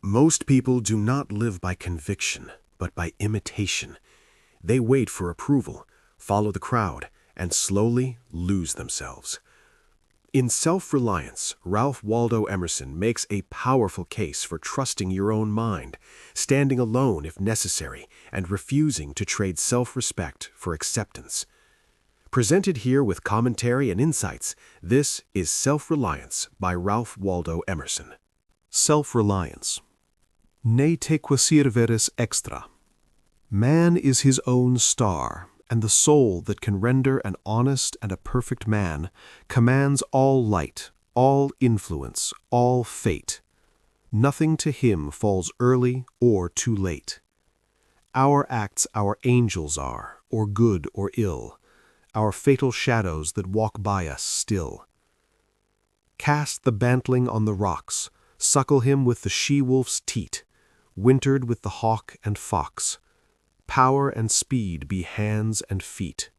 Most people do not live by conviction, but by imitation. They wait for approval, follow the crowd, and slowly lose themselves. In Self-Reliance, Ralph Waldo Emerson makes a powerful case for trusting your own mind, standing alone if necessary, and refusing to trade self-respect for acceptance. Presented here with commentary and insights, this is Self-Reliance by Ralph Waldo Emerson. Self-Reliance. Ne te quisir veris extra. Man is his own star, and the soul that can render an honest and a perfect man commands all light, all influence, all fate. Nothing to him falls early or too late. Our acts our angels are, or good or ill, our fatal shadows that walk by us still. Cast the bantling on the rocks, suckle him with the she-wolf's teat, wintered with the hawk and fox. Power and speed be hands and feet.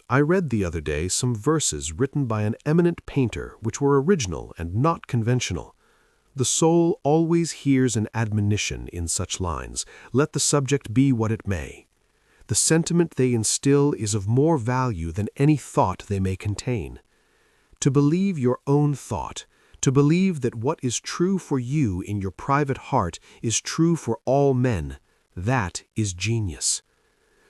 I read the other day some verses written by an eminent painter which were original and not conventional. The soul always hears an admonition in such lines, let the subject be what it may. The sentiment they instill is of more value than any thought they may contain. To believe your own thought, to believe that what is true for you in your private heart is true for all men, that is genius.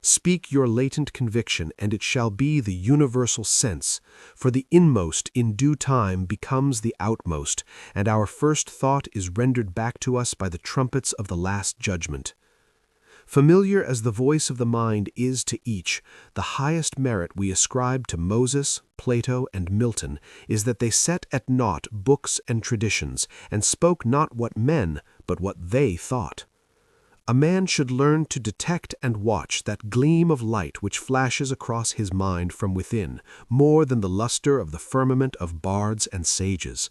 Speak your latent conviction, and it shall be the universal sense, for the inmost in due time becomes the outmost, and our first thought is rendered back to us by the trumpets of the last judgment. Familiar as the voice of the mind is to each, the highest merit we ascribe to Moses, Plato, and Milton is that they set at naught books and traditions, and spoke not what men, but what they thought. A man should learn to detect and watch that gleam of light which flashes across his mind from within, more than the luster of the firmament of bards and sages.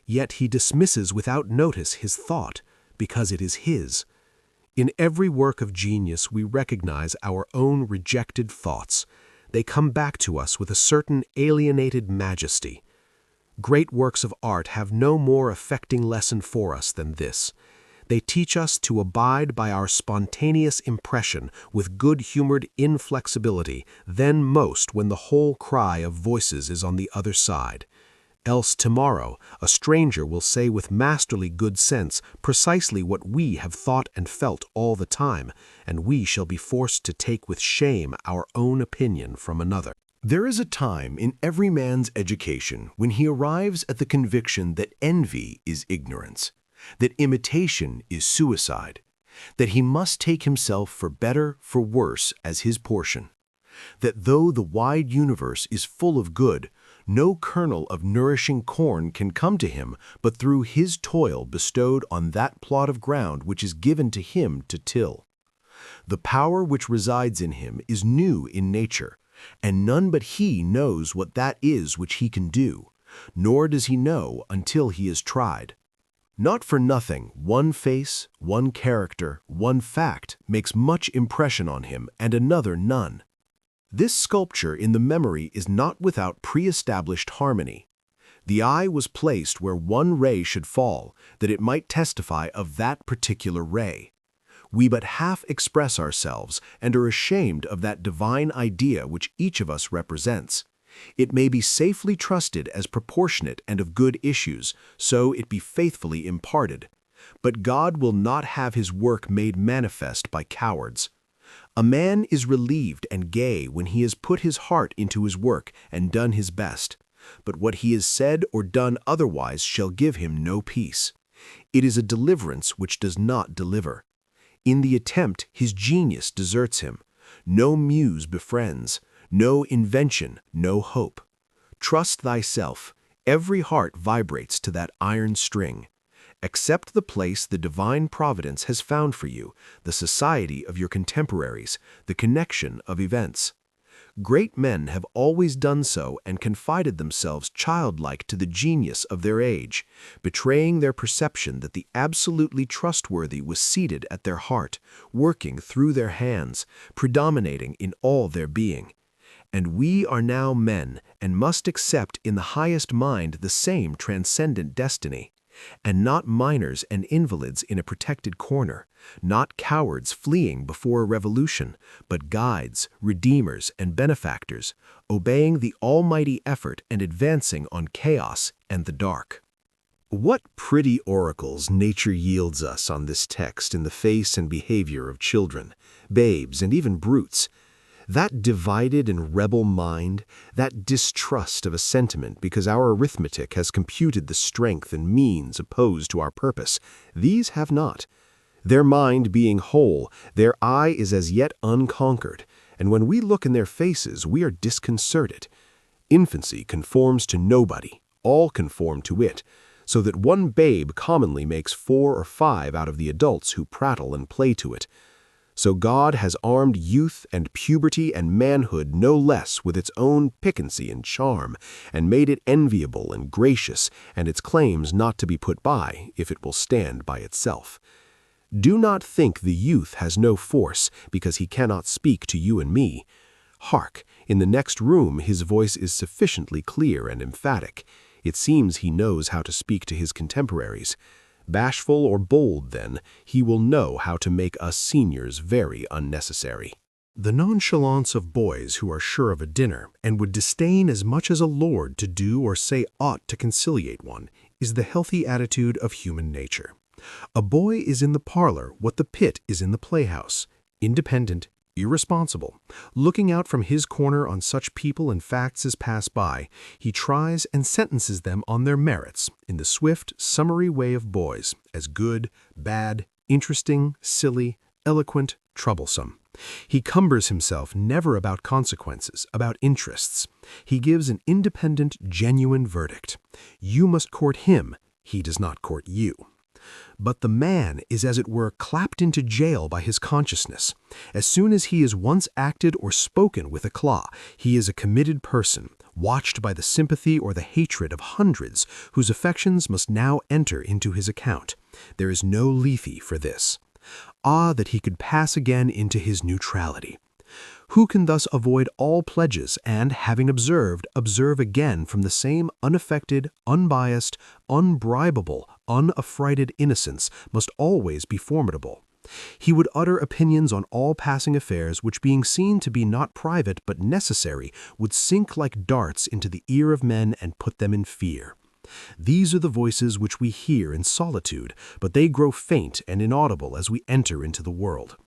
Yet he dismisses without notice his thought, because it is his. In every work of genius we recognize our own rejected thoughts. They come back to us with a certain alienated majesty. Great works of art have no more affecting lesson for us than this. They teach us to abide by our spontaneous impression with good-humored inflexibility than most when the whole cry of voices is on the other side. Else tomorrow a stranger will say with masterly good sense precisely what we have thought and felt all the time, and we shall be forced to take with shame our own opinion from another. There is a time in every man's education when he arrives at the conviction that envy is ignorance, that imitation is suicide, that he must take himself for better, for worse, as his portion, that though the wide universe is full of good, no kernel of nourishing corn can come to him but through his toil bestowed on that plot of ground which is given to him to till. The power which resides in him is new in nature, and none but he knows what that is which he can do, nor does he know until he is tried. Not for nothing, one face, one character, one fact makes much impression on him, and another none. This sculpture in the memory is not without pre-established harmony. The eye was placed where one ray should fall, that it might testify of that particular ray. We but half express ourselves, and are ashamed of that divine idea which each of us represents. It may be safely trusted as proportionate and of good issues, so it be faithfully imparted. But God will not have his work made manifest by cowards. A man is relieved and gay when he has put his heart into his work and done his best, but what he has said or done otherwise shall give him no peace. It is a deliverance which does not deliver. In the attempt his genius deserts him. No muse befriends, no invention, no hope. Trust thyself. Every heart vibrates to that iron string. Accept the place the divine providence has found for you, the society of your contemporaries, the connection of events. Great men have always done so and confided themselves childlike to the genius of their age, betraying their perception that the absolutely trustworthy was seated at their heart, working through their hands, predominating in all their being. And we are now men and must accept in the highest mind the same transcendent destiny. and not minors and invalids in a protected corner, not cowards fleeing before a revolution, but guides, redeemers, and benefactors, obeying the almighty effort and advancing on chaos and the dark. What pretty oracles nature yields us on this text in the face and behavior of children, babes, and even brutes. That divided and rebel mind, that distrust of a sentiment because our arithmetic has computed the strength and means opposed to our purpose, these have not. Their mind being whole, their eye is as yet unconquered, and when we look in their faces, we are disconcerted. Infancy conforms to nobody, all conform to it, so that one babe commonly makes 4 or 5 out of the adults who prattle and play to it. So God has armed youth and puberty and manhood no less with its own piquancy and charm, and made it enviable and gracious, and its claims not to be put by, if it will stand by itself. Do not think the youth has no force, because he cannot speak to you and me. Hark, in the next room his voice is sufficiently clear and emphatic. It seems he knows how to speak to his contemporaries. Bashful or bold, then, he will know how to make us seniors very unnecessary. The nonchalance of boys who are sure of a dinner, and would disdain as much as a lord to do or say aught to conciliate one, is the healthy attitude of human nature. A boy is in the parlor what the pit is in the playhouse, independent, irresponsible. Looking out from his corner on such people and facts as pass by, he tries and sentences them on their merits in the swift, summary way of boys, as good, bad, interesting, silly, eloquent, troublesome. He cumbers himself never about consequences, about interests. He gives an independent, genuine verdict. You must court him, he does not court you. But the man is as it were clapped into jail by his consciousness. As soon as he is once acted or spoken with a claw, he is a committed person, watched by the sympathy or the hatred of hundreds, whose affections must now enter into his account. There is no Lethe for this. Ah, that he could pass again into his neutrality! Who can thus avoid all pledges and, having observed, observe again from the same unaffected, unbiased, unbribable, unaffrighted innocence must always be formidable. He would utter opinions on all passing affairs which, being seen to be not private but necessary, would sink like darts into the ear of men and put them in fear. These are the voices which we hear in solitude, but they grow faint and inaudible as we enter into the world.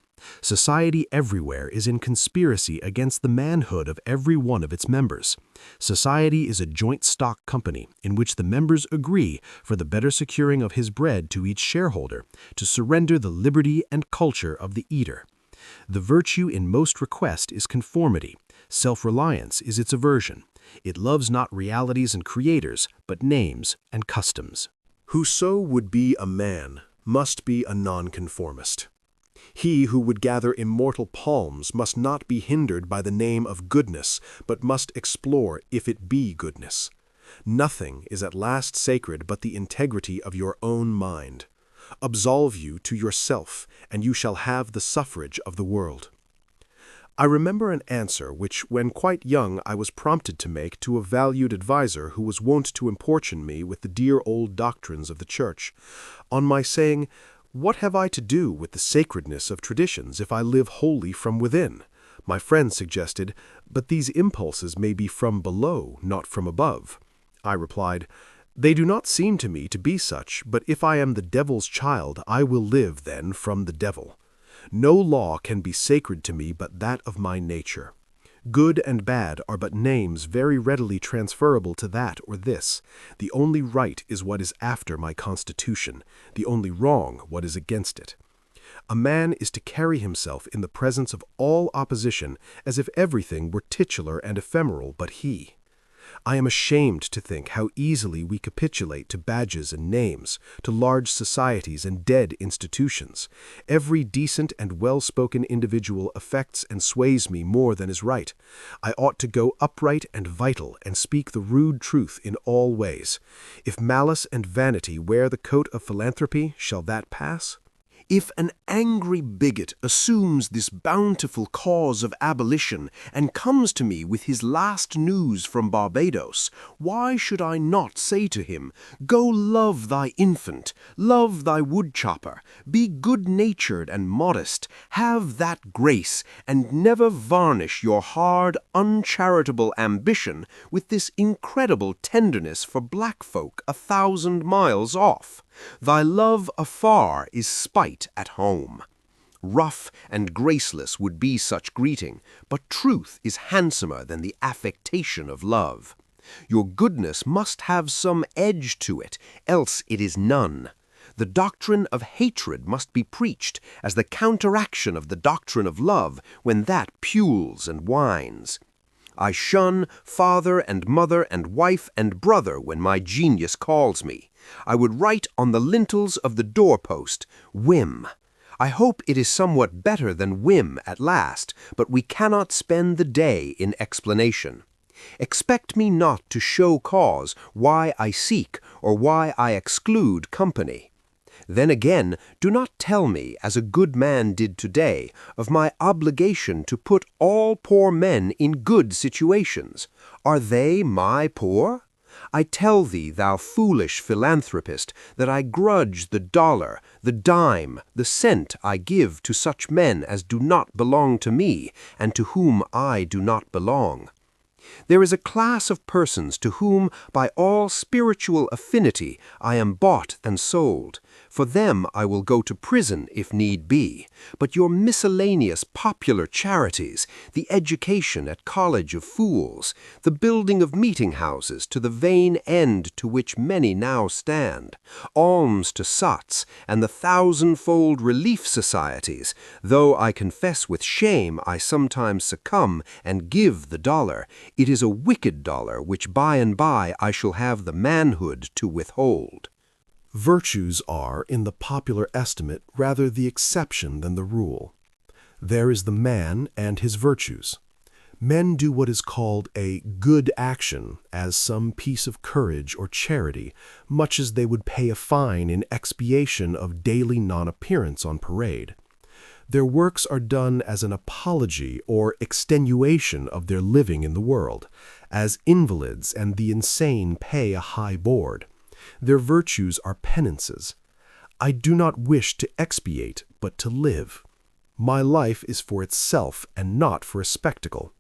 Society everywhere is in conspiracy against the manhood of every one of its members. Society is a joint stock company in which the members agree, for the better securing of his bread to each shareholder, to surrender the liberty and culture of the eater. The virtue in most request is conformity. Self-reliance is its aversion. It loves not realities and creators, but names and customs. Whoso would be a man must be a nonconformist. He who would gather immortal palms must not be hindered by the name of goodness, but must explore if it be goodness. Nothing is at last sacred but the integrity of your own mind. Absolve you to yourself, and you shall have the suffrage of the world. I remember an answer which, when quite young, I was prompted to make to a valued adviser who was wont to importune me with the dear old doctrines of the Church, on my saying, "What have I to do with the sacredness of traditions if I live wholly from within?" My friend suggested, "But these impulses may be from below, not from above." I replied, "They do not seem to me to be such, but if I am the devil's child, I will live, then, from the devil. No law can be sacred to me but that of my nature. Good and bad are but names very readily transferable to that or this. The only right is what is after my constitution, the only wrong what is against it. A man is to carry himself in the presence of all opposition as if everything were titular and ephemeral but he. I am ashamed to think how easily we capitulate to badges and names, to large societies and dead institutions. Every decent and well-spoken individual affects and sways me more than is right. I ought to go upright and vital and speak the rude truth in all ways. If malice and vanity wear the coat of philanthropy, shall that pass? If an angry bigot assumes this bountiful cause of abolition and comes to me with his last news from Barbados, why should I not say to him, "Go love thy infant, love thy woodchopper, be good-natured and modest, have that grace, and never varnish your hard, uncharitable ambition with this incredible tenderness for black folk 1,000 miles off. Thy love afar is spite at home." Rough and graceless would be such greeting, but truth is handsomer than the affectation of love. Your goodness must have some edge to it, else it is none. The doctrine of hatred must be preached as the counteraction of the doctrine of love when that pules and whines. I shun father and mother and wife and brother when my genius calls me. I would write on the lintels of the doorpost, "Whim." I hope it is somewhat better than whim at last, but we cannot spend the day in explanation. Expect me not to show cause why I seek or why I exclude company. Then again, do not tell me, as a good man did today, of my obligation to put all poor men in good situations. Are they my poor? I tell thee, thou foolish philanthropist, that I grudge the dollar, the dime, the cent I give to such men as do not belong to me, and to whom I do not belong. There is a class of persons to whom, by all spiritual affinity, I am bought and sold. For them I will go to prison if need be. But your miscellaneous popular charities, the education at college of fools, the building of meeting-houses to the vain end to which many now stand, alms to sots, and the thousand-fold relief societies, though I confess with shame I sometimes succumb and give the dollar, it is a wicked dollar which by and by I shall have the manhood to withhold. Virtues are, in the popular estimate, rather the exception than the rule. There is the man and his virtues. Men do what is called a good action as some piece of courage or charity, much as they would pay a fine in expiation of daily non-appearance on parade. Their works are done as an apology or extenuation of their living in the world, as invalids and the insane pay a high board. Their virtues are penances. I do not wish to expiate, but to live. My life is for itself and not for a spectacle.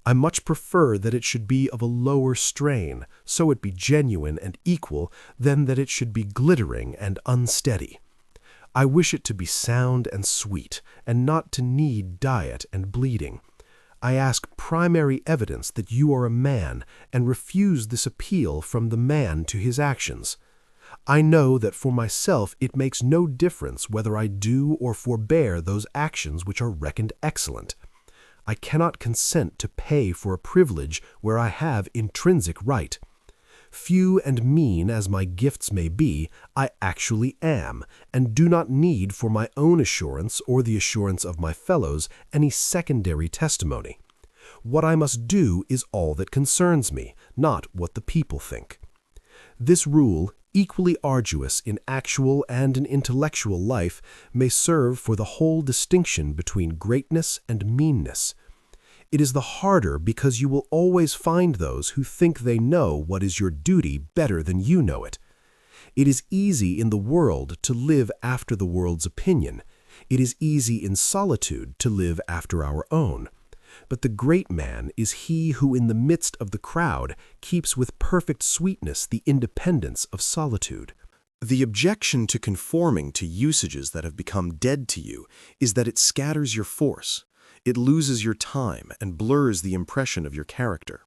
I much prefer that it should be of a lower strain, so it be genuine and equal, than that it should be glittering and unsteady. I wish it to be sound and sweet, and not to need diet and bleeding. I ask primary evidence that you are a man, and refuse this appeal from the man to his actions. I know that for myself it makes no difference whether I do or forbear those actions which are reckoned excellent. I cannot consent to pay for a privilege where I have intrinsic right. Few and mean as my gifts may be, I actually am, and do not need for my own assurance or the assurance of my fellows any secondary testimony. What I must do is all that concerns me, not what the people think. This rule, equally arduous in actual and in intellectual life, may serve for the whole distinction between greatness and meanness. It is the harder because you will always find those who think they know what is your duty better than you know it. It is easy in the world to live after the world's opinion. It is easy in solitude to live after our own. But the great man is he who in the midst of the crowd keeps with perfect sweetness the independence of solitude. The objection to conforming to usages that have become dead to you is that it scatters your force. It loses your time and blurs the impression of your character.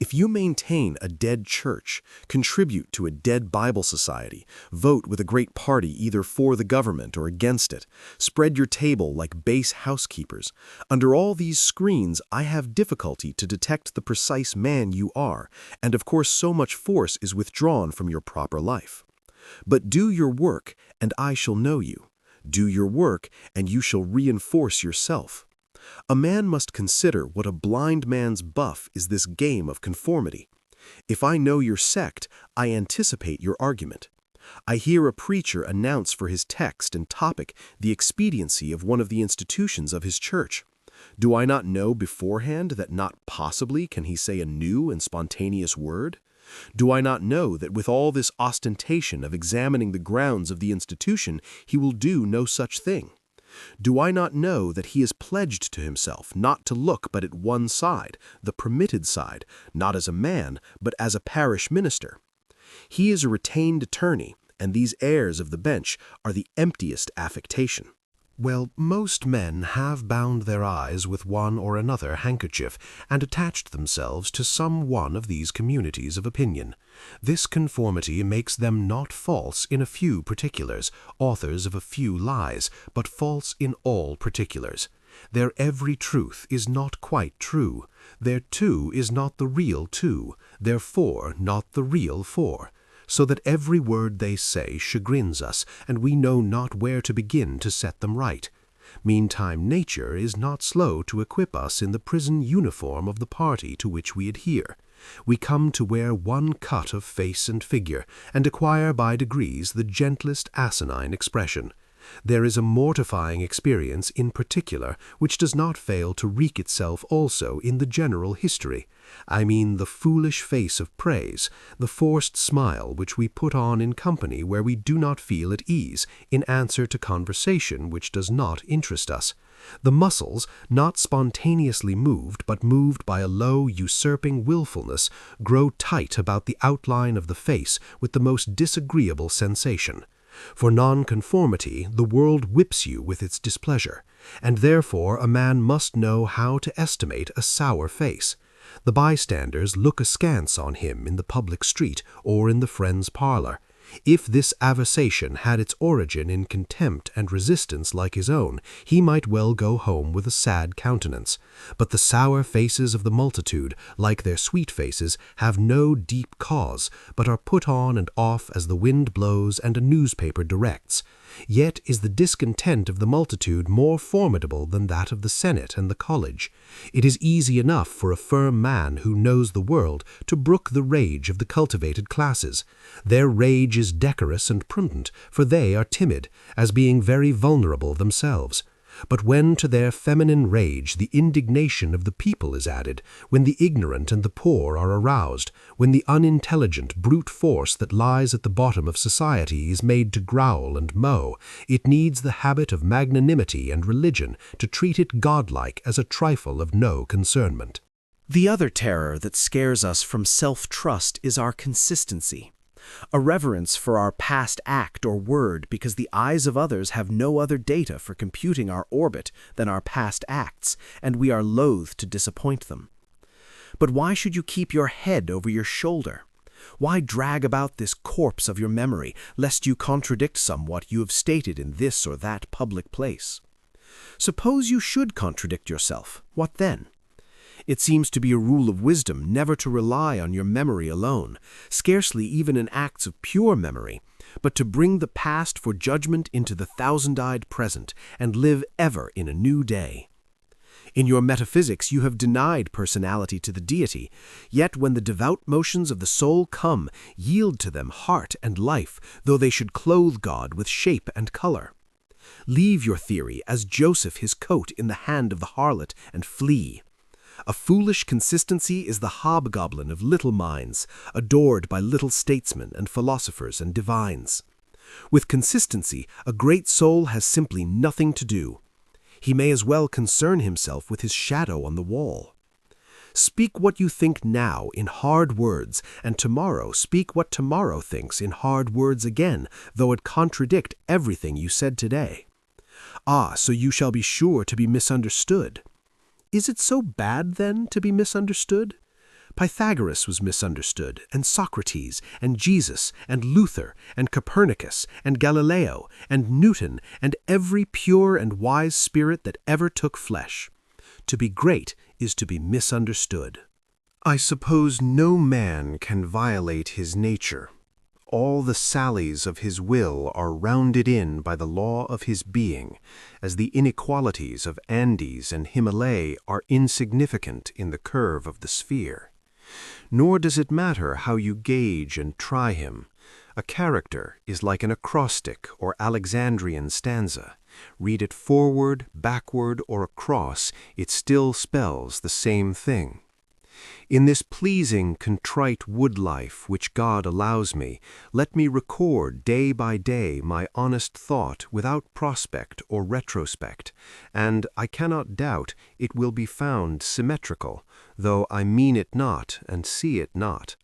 If you maintain a dead church, contribute to a dead Bible society, vote with a great party either for the government or against it, spread your table like base housekeepers, under all these screens I have difficulty to detect the precise man you are, and of course so much force is withdrawn from your proper life. But do your work, and I shall know you. Do your work, and you shall reinforce yourself. A man must consider what a blind man's buff is this game of conformity. If I know your sect, I anticipate your argument. I hear a preacher announce for his text and topic the expediency of one of the institutions of his church. Do I not know beforehand that not possibly can he say a new and spontaneous word? Do I not know that with all this ostentation of examining the grounds of the institution, he will do no such thing? Do I not know that he is pledged to himself not to look but at one side, the permitted side, not as a man, but as a parish minister? He is a retained attorney, and these airs of the bench are the emptiest affectation. Well, most men have bound their eyes with one or another handkerchief and attached themselves to some one of these communities of opinion. This conformity makes them not false in a few particulars, authors of a few lies, but false in all particulars. Their every truth is not quite true. Their two is not the real two, their four not the real four. So that every word they say chagrins us, and we know not where to begin to set them right. Meantime, nature is not slow to equip us in the prison uniform of the party to which we adhere. We come to wear one cut of face and figure, and acquire by degrees the gentlest asinine expression. There is a mortifying experience in particular which does not fail to wreak itself also in the general history. I mean the foolish face of praise, the forced smile which we put on in company where we do not feel at ease, in answer to conversation which does not interest us. The muscles, not spontaneously moved, but moved by a low, usurping willfulness, grow tight about the outline of the face with the most disagreeable sensation. For nonconformity, the world whips you with its displeasure, and therefore a man must know how to estimate a sour face. The bystanders look askance on him in the public street or in the friend's parlor. If this aversion had its origin in contempt and resistance like his own, he might well go home with a sad countenance. But the sour faces of the multitude, like their sweet faces, have no deep cause, but are put on and off as the wind blows and a newspaper directs. Yet is the discontent of the multitude more formidable than that of the Senate and the college. It is easy enough for a firm man who knows the world to brook the rage of the cultivated classes. Their rage is decorous and prudent, for they are timid, as being very vulnerable themselves. But when to their feminine rage the indignation of the people is added, when the ignorant and the poor are aroused, when the unintelligent brute force that lies at the bottom of society is made to growl and mow, it needs the habit of magnanimity and religion to treat it godlike as a trifle of no concernment. The other terror that scares us from self-trust is our consistency. A reverence for our past act or word because the eyes of others have no other data for computing our orbit than our past acts, and we are loath to disappoint them. But why should you keep your head over your shoulder? Why drag about this corpse of your memory, lest you contradict somewhat you have stated in this or that public place? Suppose you should contradict yourself, what then? It seems to be a rule of wisdom never to rely on your memory alone, scarcely even in acts of pure memory, but to bring the past for judgment into the thousand-eyed present, and live ever in a new day. In your metaphysics you have denied personality to the deity, yet when the devout motions of the soul come, yield to them heart and life, though they should clothe God with shape and color. Leave your theory as Joseph his coat in the hand of the harlot, and flee. A foolish consistency is the hobgoblin of little minds, adored by little statesmen and philosophers and divines. With consistency, a great soul has simply nothing to do. He may as well concern himself with his shadow on the wall. Speak what you think now in hard words, and tomorrow speak what tomorrow thinks in hard words again, though it contradict everything you said today. Ah, so you shall be sure to be misunderstood. Is it so bad, then, to be misunderstood? Pythagoras was misunderstood, and Socrates, and Jesus, and Luther, and Copernicus, and Galileo, and Newton, and every pure and wise spirit that ever took flesh. To be great is to be misunderstood. I suppose no man can violate his nature. All the sallies of his will are rounded in by the law of his being, as the inequalities of Andes and Himalaya are insignificant in the curve of the sphere. Nor does it matter how you gauge and try him. A character is like an acrostic or Alexandrian stanza. Read it forward, backward, or across, it still spells the same thing. In this pleasing, contrite wood life which God allows me, let me record day by day my honest thought without prospect or retrospect, and I cannot doubt it will be found symmetrical, though I mean it not and see it not.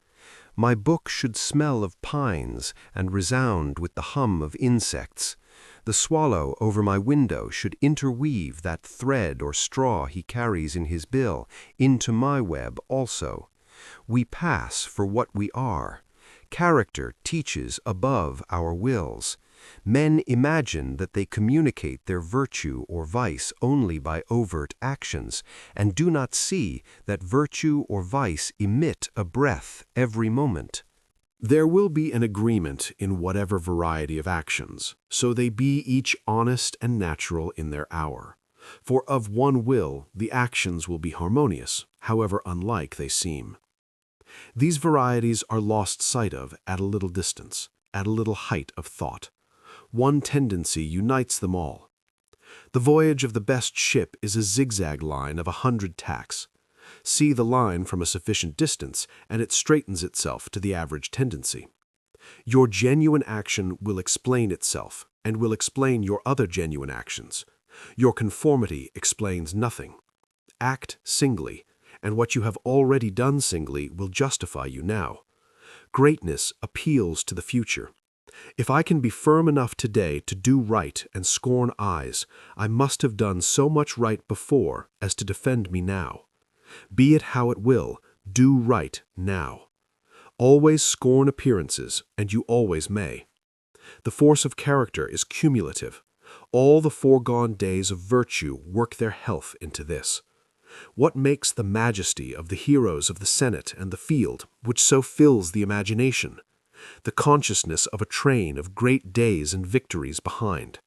My book should smell of pines and resound with the hum of insects. The swallow over my window should interweave that thread or straw he carries in his bill into my web also. We pass for what we are. Character teaches above our wills. Men imagine that they communicate their virtue or vice only by overt actions, and do not see that virtue or vice emit a breath every moment. There will be an agreement in whatever variety of actions, so they be each honest and natural in their hour. For of one will the actions will be harmonious, however unlike they seem. These varieties are lost sight of at a little distance, at a little height of thought. One tendency unites them all. The voyage of the best ship is a zigzag line of 100 tacks. See the line from a sufficient distance, and it straightens itself to the average tendency. Your genuine action will explain itself, and will explain your other genuine actions. Your conformity explains nothing. Act singly, and what you have already done singly will justify you now. Greatness appeals to the future. If I can be firm enough today to do right and scorn eyes, I must have done so much right before as to defend me now. Be it how it will, do right now. Always scorn appearances, and you always may. The force of character is cumulative. All the foregone days of virtue work their health into this. What makes the majesty of the heroes of the Senate and the field, which so fills the imagination? The consciousness of a train of great days and victories behind.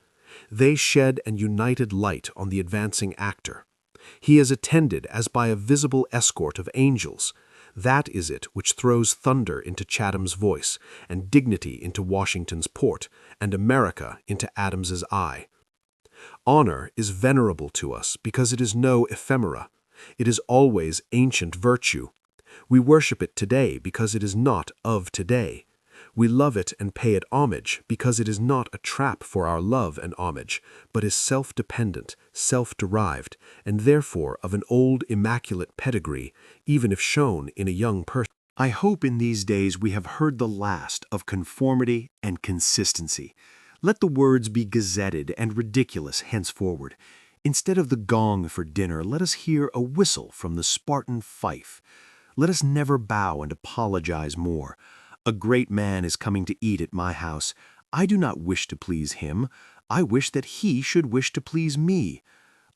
They shed an united light on the advancing actor. He is attended as by a visible escort of angels. That is it which throws thunder into Chatham's voice, and dignity into Washington's port, and America into Adams's eye. Honor is venerable to us because it is no ephemera. It is always ancient virtue. We worship it today because it is not of today. We love it and pay it homage because it is not a trap for our love and homage, but is self-dependent, self-derived, and therefore of an old immaculate pedigree, even if shown in a young person. I hope in these days we have heard the last of conformity and consistency. Let the words be gazetted and ridiculous henceforward. Instead of the gong for dinner, let us hear a whistle from the Spartan fife. Let us never bow and apologize more. A great man is coming to eat at my house. I do not wish to please him. I wish that he should wish to please me.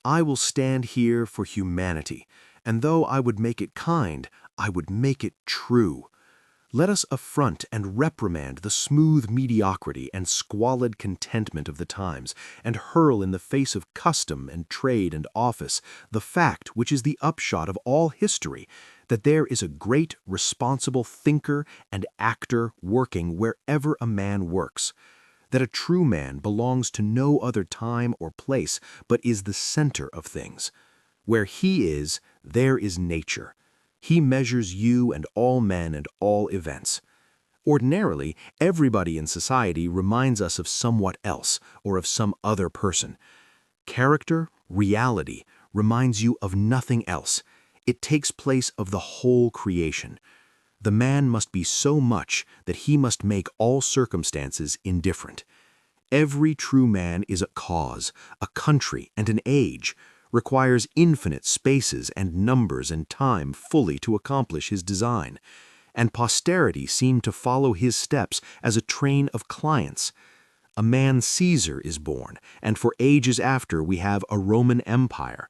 I will stand here for humanity, and though I would make it kind, I would make it true. Let us affront and reprimand the smooth mediocrity and squalid contentment of the times, and hurl in the face of custom and trade and office the fact which is the upshot of all history, that there is a great responsible thinker and actor working wherever a man works, that a true man belongs to no other time or place, but is the center of things. Where he is, there is nature. He measures you and all men and all events. Ordinarily, everybody in society reminds us of somewhat else or of some other person. Character, reality, reminds you of nothing else. It takes place of the whole creation. The man must be so much that he must make all circumstances indifferent. Every true man is a cause, a country, and an age, requires infinite spaces and numbers and time fully to accomplish his design, and posterity seem to follow his steps as a train of clients. A man Caesar is born, and for ages after we have a Roman Empire.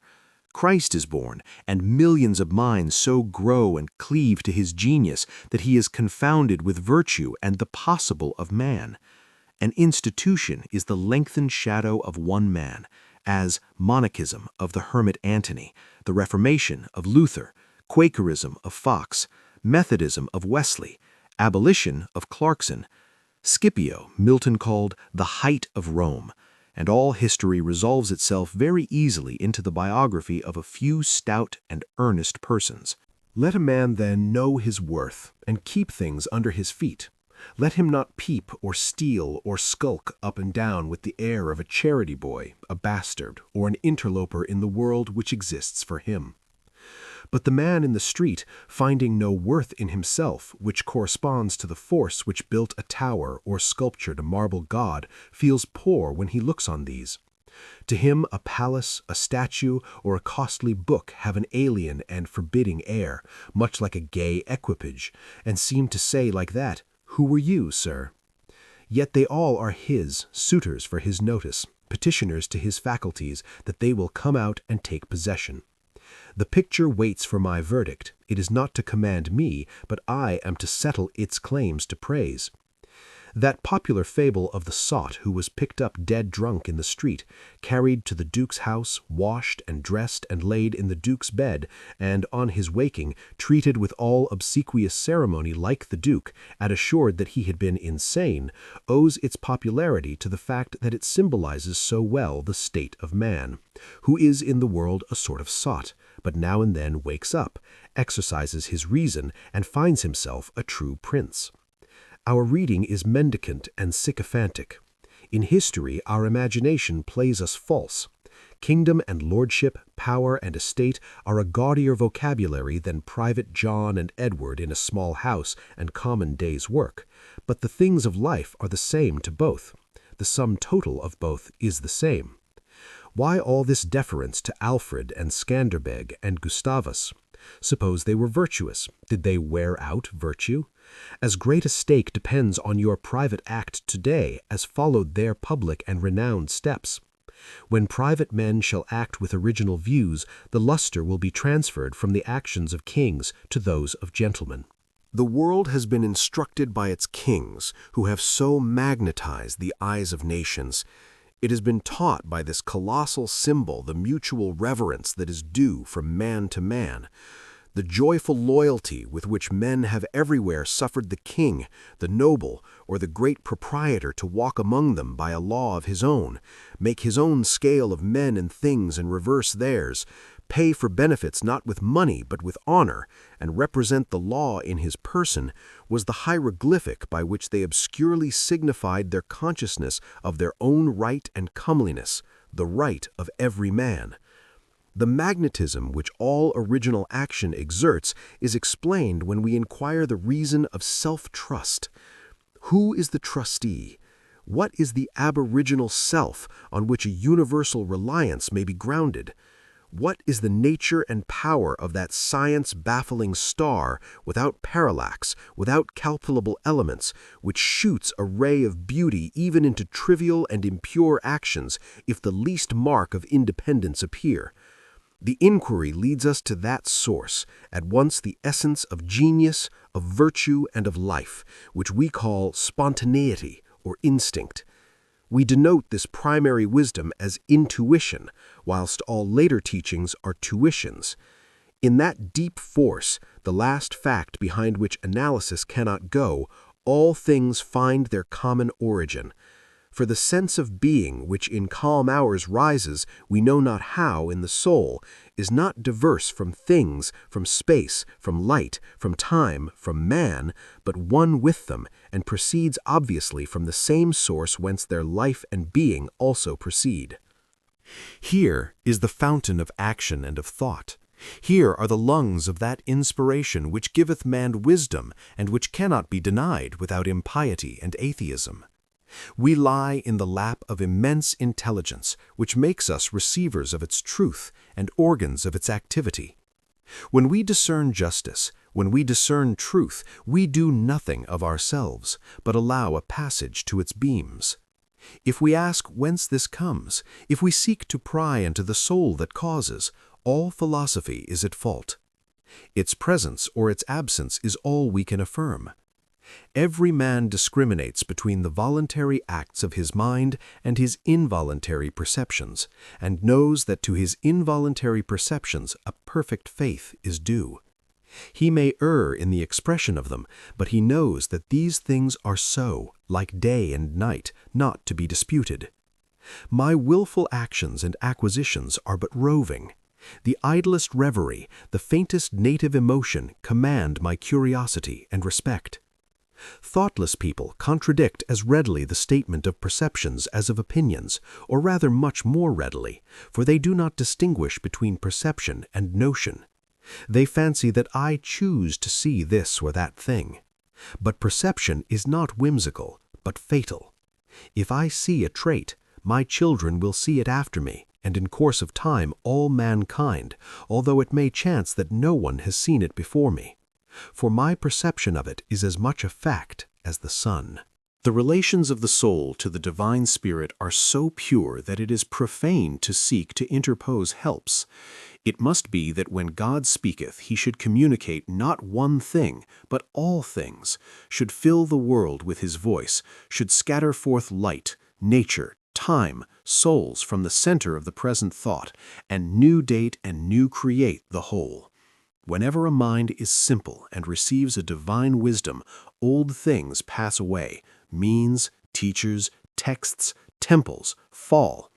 Christ is born, and millions of minds so grow and cleave to his genius that he is confounded with virtue and the possible of man. An institution is the lengthened shadow of one man, as monachism of the hermit Antony, the Reformation of Luther, Quakerism of Fox, Methodism of Wesley, abolition of Clarkson. Scipio, Milton called the height of Rome, and all history resolves itself very easily into the biography of a few stout and earnest persons. Let a man then know his worth and keep things under his feet. Let him not peep or steal or skulk up and down with the air of a charity boy, a bastard, or an interloper in the world which exists for him. But the man in the street, finding no worth in himself, which corresponds to the force which built a tower or sculptured a marble god, feels poor when he looks on these. To him a palace, a statue, or a costly book have an alien and forbidding air, much like a gay equipage, and seem to say like that, "Who were you, sir?" Yet they all are his, suitors for his notice, petitioners to his faculties, that they will come out and take possession. The picture waits for my verdict. It is not to command me, but I am to settle its claims to praise. That popular fable of the sot who was picked up dead drunk in the street, carried to the Duke's house, washed and dressed and laid in the Duke's bed, and on his waking, treated with all obsequious ceremony like the Duke, and assured that he had been insane, owes its popularity to the fact that it symbolizes so well the state of man, who is in the world a sort of sot, but now and then wakes up, exercises his reason, and finds himself a true prince. Our reading is mendicant and sycophantic. In history, our imagination plays us false. Kingdom and lordship, power and estate are a gaudier vocabulary than Private John and Edward in a small house and common day's work. But the things of life are the same to both. The sum total of both is the same. Why all this deference to Alfred and Skanderbeg and Gustavus? Suppose they were virtuous. Did they wear out virtue? As great a stake depends on your private act today as followed their public and renowned steps. When private men shall act with original views, the luster will be transferred from the actions of kings to those of gentlemen. The world has been instructed by its kings, who have so magnetized the eyes of nations. It has been taught by this colossal symbol the mutual reverence that is due from man to man, the joyful loyalty with which men have everywhere suffered the king, the noble, or the great proprietor to walk among them by a law of his own, make his own scale of men and things and reverse theirs, pay for benefits not with money but with honor, and represent the law in his person, was the hieroglyphic by which they obscurely signified their consciousness of their own right and comeliness, the right of every man. The magnetism which all original action exerts is explained when we inquire the reason of self-trust. Who is the trustee? What is the aboriginal self on which a universal reliance may be grounded? What is the nature and power of that science-baffling star, without parallax, without calculable elements, which shoots a ray of beauty even into trivial and impure actions, if the least mark of independence appear? The inquiry leads us to that source, at once the essence of genius, of virtue, and of life, which we call spontaneity or instinct. We denote this primary wisdom as intuition, whilst all later teachings are tuitions. In that deep force, the last fact behind which analysis cannot go, all things find their common origin. For the sense of being which in calm hours rises, we know not how, in the soul, is not diverse from things, from space, from light, from time, from man, but one with them, and proceeds obviously from the same source whence their life and being also proceed. Here is the fountain of action and of thought. Here are the lungs of that inspiration which giveth man wisdom, and which cannot be denied without impiety and atheism. We lie in the lap of immense intelligence, which makes us receivers of its truth and organs of its activity. When we discern justice, when we discern truth, we do nothing of ourselves, but allow a passage to its beams. If we ask whence this comes, if we seek to pry into the soul that causes, all philosophy is at fault. Its presence or its absence is all we can affirm. Every man discriminates between the voluntary acts of his mind and his involuntary perceptions, and knows that to his involuntary perceptions a perfect faith is due. He may err in the expression of them, but he knows that these things are so, like day and night, not to be disputed. My willful actions and acquisitions are but roving. The idlest reverie, the faintest native emotion command my curiosity and respect. Thoughtless people contradict as readily the statement of perceptions as of opinions, or rather much more readily, for they do not distinguish between perception and notion. They fancy that I choose to see this or that thing. But perception is not whimsical, but fatal. If I see a trait, my children will see it after me, and in course of time all mankind, although it may chance that no one has seen it before me. For my perception of it is as much a fact as the sun. The relations of the soul to the divine spirit are so pure that it is profane to seek to interpose helps. It must be that when God speaketh, he should communicate not one thing, but all things, should fill the world with his voice, should scatter forth light, nature, time, souls from the center of the present thought, and new date and new create the whole. Whenever a mind is simple and receives a divine wisdom, old things pass away, means, teachers, texts, temples fall.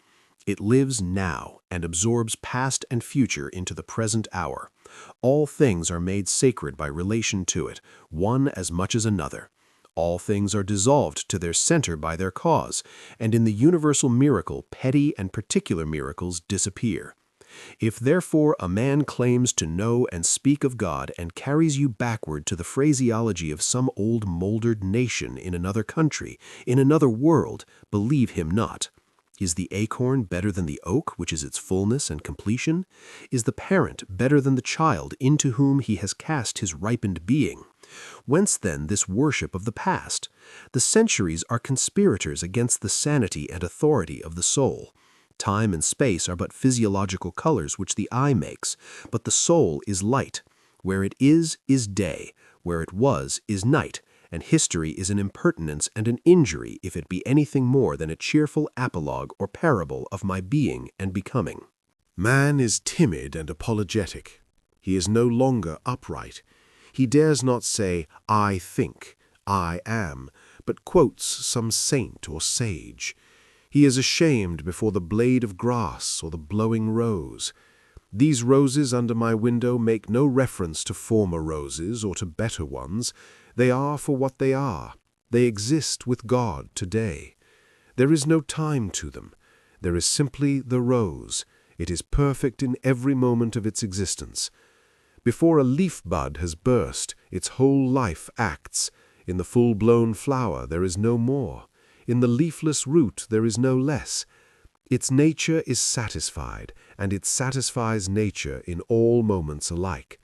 It lives now and absorbs past and future into the present hour. All things are made sacred by relation to it, one as much as another. All things are dissolved to their center by their cause, and in the universal miracle petty and particular miracles disappear. If therefore a man claims to know and speak of God and carries you backward to the phraseology of some old mouldered nation in another country, in another world, believe him not. Is the acorn better than the oak, which is its fullness and completion? Is the parent better than the child into whom he has cast his ripened being? Whence then this worship of the past? The centuries are conspirators against the sanity and authority of the soul. Time and space are but physiological colors which the eye makes, but the soul is light. Where it is day, where it was is night, and history is an impertinence and an injury if it be anything more than a cheerful apologue or parable of my being and becoming. Man is timid and apologetic. He is no longer upright. He dares not say, I think, I am, but quotes some saint or sage. He is ashamed before the blade of grass or the blowing rose. These roses under my window make no reference to former roses or to better ones. They are for what they are. They exist with God today. There is no time to them. There is simply the rose. It is perfect in every moment of its existence. Before a leaf bud has burst, its whole life acts. In the full-blown flower there is no more. In the leafless root there is no less. Its nature is satisfied, and it satisfies nature in all moments alike.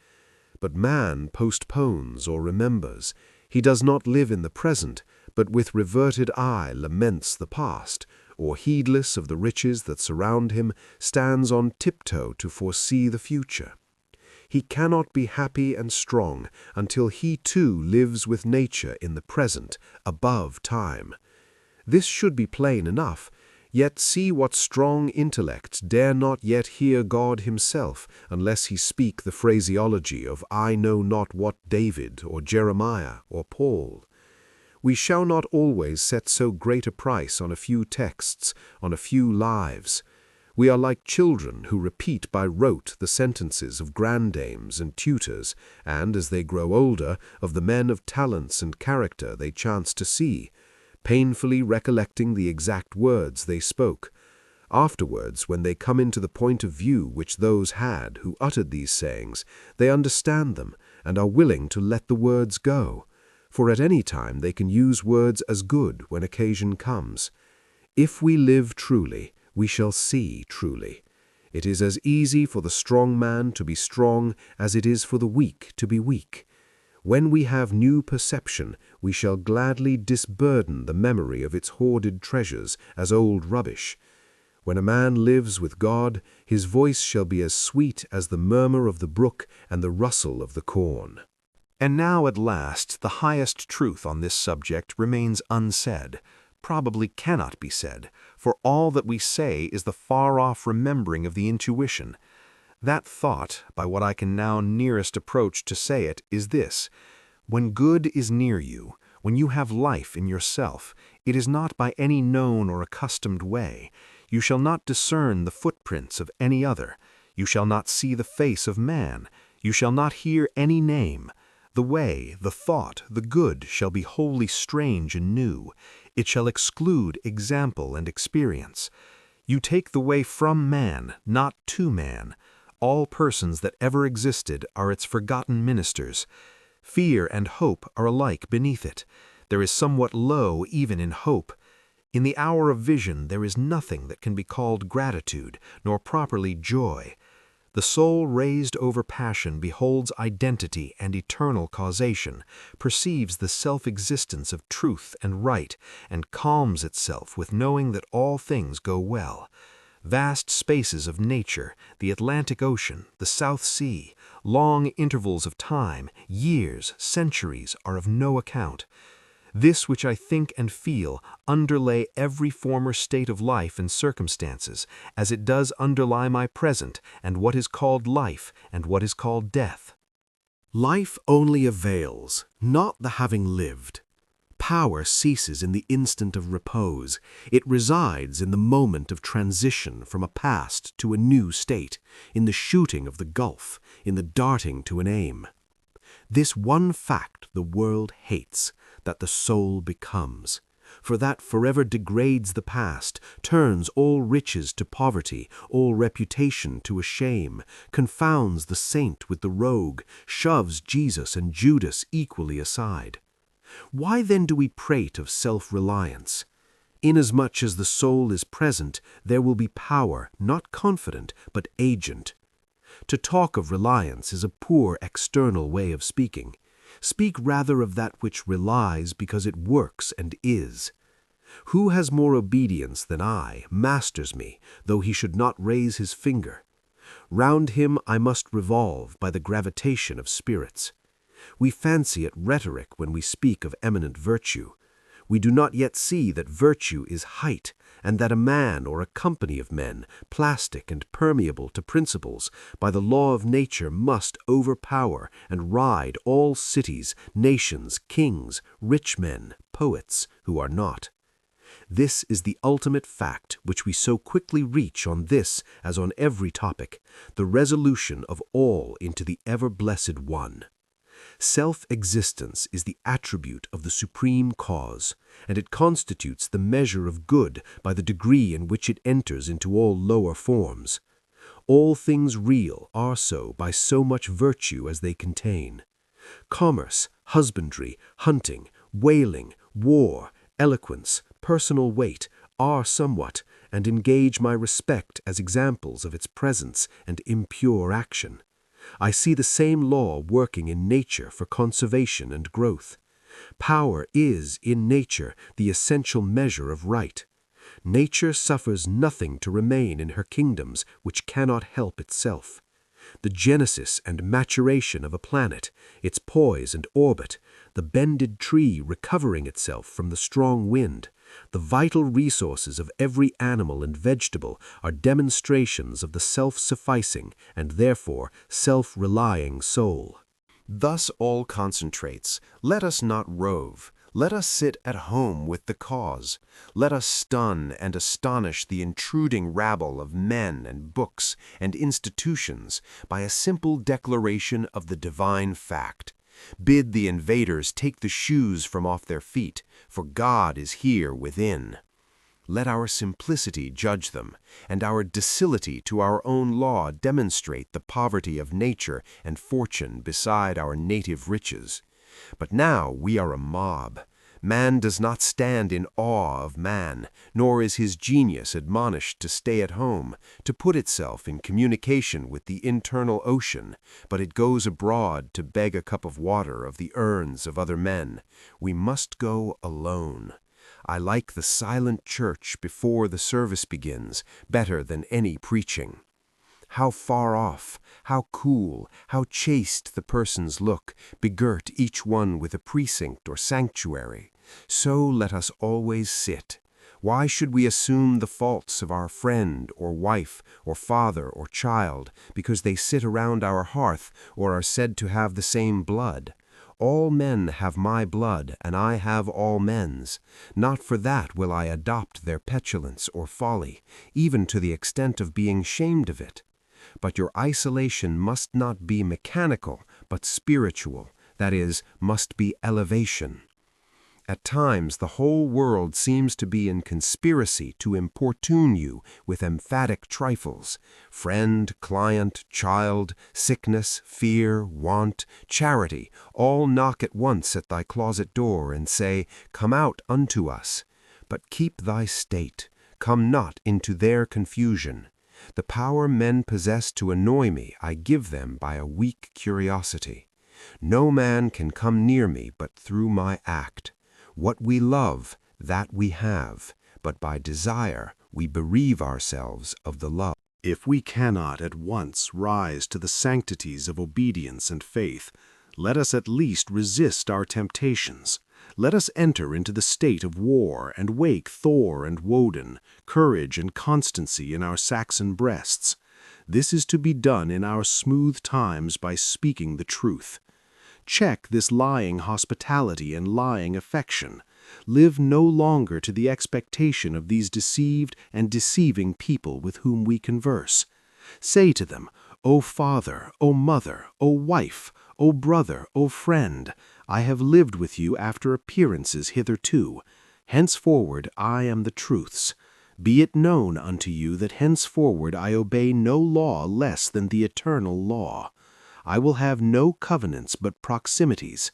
But man postpones or remembers. He does not live in the present, but with reverted eye laments the past, or heedless of the riches that surround him, stands on tiptoe to foresee the future. He cannot be happy and strong until he too lives with nature in the present, above time. This should be plain enough, yet see what strong intellects dare not yet hear God himself unless he speak the phraseology of I know not what David or Jeremiah or Paul. We shall not always set so great a price on a few texts, on a few lives. We are like children who repeat by rote the sentences of grandames and tutors, and, as they grow older, of the men of talents and character they chance to see, painfully recollecting the exact words they spoke. Afterwards, when they come into the point of view which those had who uttered these sayings, they understand them and are willing to let the words go, for at any time they can use words as good when occasion comes. If we live truly, we shall see truly. It is as easy for the strong man to be strong as it is for the weak to be weak. When we have new perception, we shall gladly disburden the memory of its hoarded treasures as old rubbish. When a man lives with God, his voice shall be as sweet as the murmur of the brook and the rustle of the corn. And now at last the highest truth on this subject remains unsaid, probably cannot be said, for all that we say is the far-off remembering of the intuition. That thought, by what I can now nearest approach to say it, is this: when good is near you, when you have life in yourself, it is not by any known or accustomed way. You shall not discern the footprints of any other. You shall not see the face of man. You shall not hear any name. The way, the thought, the good shall be wholly strange and new. It shall exclude example and experience. You take the way from man, not to man. All persons that ever existed are its forgotten ministers. Fear and hope are alike beneath it. There is somewhat low even in hope. In the hour of vision there is nothing that can be called gratitude, nor properly joy. The soul raised over passion beholds identity and eternal causation, perceives the self-existence of truth and right, and calms itself with knowing that all things go well. Vast spaces of nature, the Atlantic Ocean, the South Sea, long intervals of time, years, centuries, are of no account. This which I think and feel underlay every former state of life and circumstances, as it does underlie my present and what is called life and what is called death. Life only avails, not the having lived. Power ceases in the instant of repose. It resides in the moment of transition from a past to a new state, in the shooting of the gulf, in the darting to an aim. This one fact the world hates, that the soul becomes, for that forever degrades the past, turns all riches to poverty, all reputation to a shame, confounds the saint with the rogue, shoves Jesus and Judas equally aside. Why then do we prate of self-reliance? Inasmuch as the soul is present, there will be power, not confident, but agent. To talk of reliance is a poor external way of speaking. Speak rather of that which relies because it works and is. Who has more obedience than I masters me, though he should not raise his finger. Round him I must revolve by the gravitation of spirits. We fancy it rhetoric when we speak of eminent virtue. We do not yet see that virtue is height, and that a man or a company of men, plastic and permeable to principles, by the law of nature must overpower and ride all cities, nations, kings, rich men, poets, who are not. This is the ultimate fact which we so quickly reach on this as on every topic, the resolution of all into the ever-blessed One. Self-existence is the attribute of the supreme cause, and it constitutes the measure of good by the degree in which it enters into all lower forms. All things real are so by so much virtue as they contain. Commerce, husbandry, hunting, whaling, war, eloquence, personal weight are somewhat, and engage my respect as examples of its presence and impure action. I see the same law working in nature for conservation and growth. Power is, in nature, the essential measure of right. Nature suffers nothing to remain in her kingdoms which cannot help itself. The genesis and maturation of a planet, its poise and orbit, the bended tree recovering itself from the strong wind, the vital resources of every animal and vegetable are demonstrations of the self-sufficing and therefore self-relying soul. Thus all concentrates. Let us not rove. Let us sit at home with the cause. Let us stun and astonish the intruding rabble of men and books and institutions by a simple declaration of the divine fact. Bid the invaders take the shoes from off their feet, for God is here within. Let our simplicity judge them, and our docility to our own law demonstrate the poverty of nature and fortune beside our native riches. But now we are a mob. Man does not stand in awe of man, nor is his genius admonished to stay at home, to put itself in communication with the internal ocean, but it goes abroad to beg a cup of water of the urns of other men. We must go alone. I like the silent church before the service begins better than any preaching. How far off, how cool, how chaste the persons look, begirt each one with a precinct or sanctuary. So let us always sit. Why should we assume the faults of our friend or wife or father or child because they sit around our hearth or are said to have the same blood? All men have my blood, and I have all men's. Not for that will I adopt their petulance or folly, even to the extent of being shamed of it. But your isolation must not be mechanical, but spiritual, that is, must be elevation. At times the whole world seems to be in conspiracy to importune you with emphatic trifles. Friend, client, child, sickness, fear, want, charity, all knock at once at thy closet door and say, "Come out unto us." But keep thy state, come not into their confusion. The power men possess to annoy me I give them by a weak curiosity. No man can come near me but through my act. What we love, that we have, but by desire we bereave ourselves of the love. If we cannot at once rise to the sanctities of obedience and faith, let us at least resist our temptations. Let us enter into the state of war and wake Thor and Woden, courage and constancy in our Saxon breasts. This is to be done in our smooth times by speaking the truth. Check this lying hospitality and lying affection. Live no longer to the expectation of these deceived and deceiving people with whom we converse. Say to them, "O father, O mother, O wife, O brother, O friend, I have lived with you after appearances hitherto. Henceforward I am the truth's. Be it known unto you that henceforward I obey no law less than the eternal law. I will have no covenants but proximities.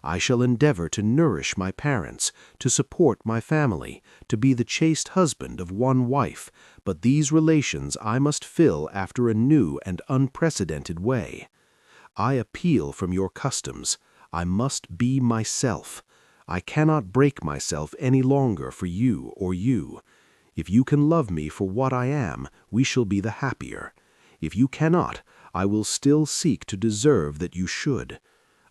I shall endeavor to nourish my parents, to support my family, to be the chaste husband of one wife, but these relations I must fill after a new and unprecedented way. I appeal from your customs. I must be myself. I cannot break myself any longer for you or you. If you can love me for what I am, we shall be the happier. If you cannot, I will still seek to deserve that you should.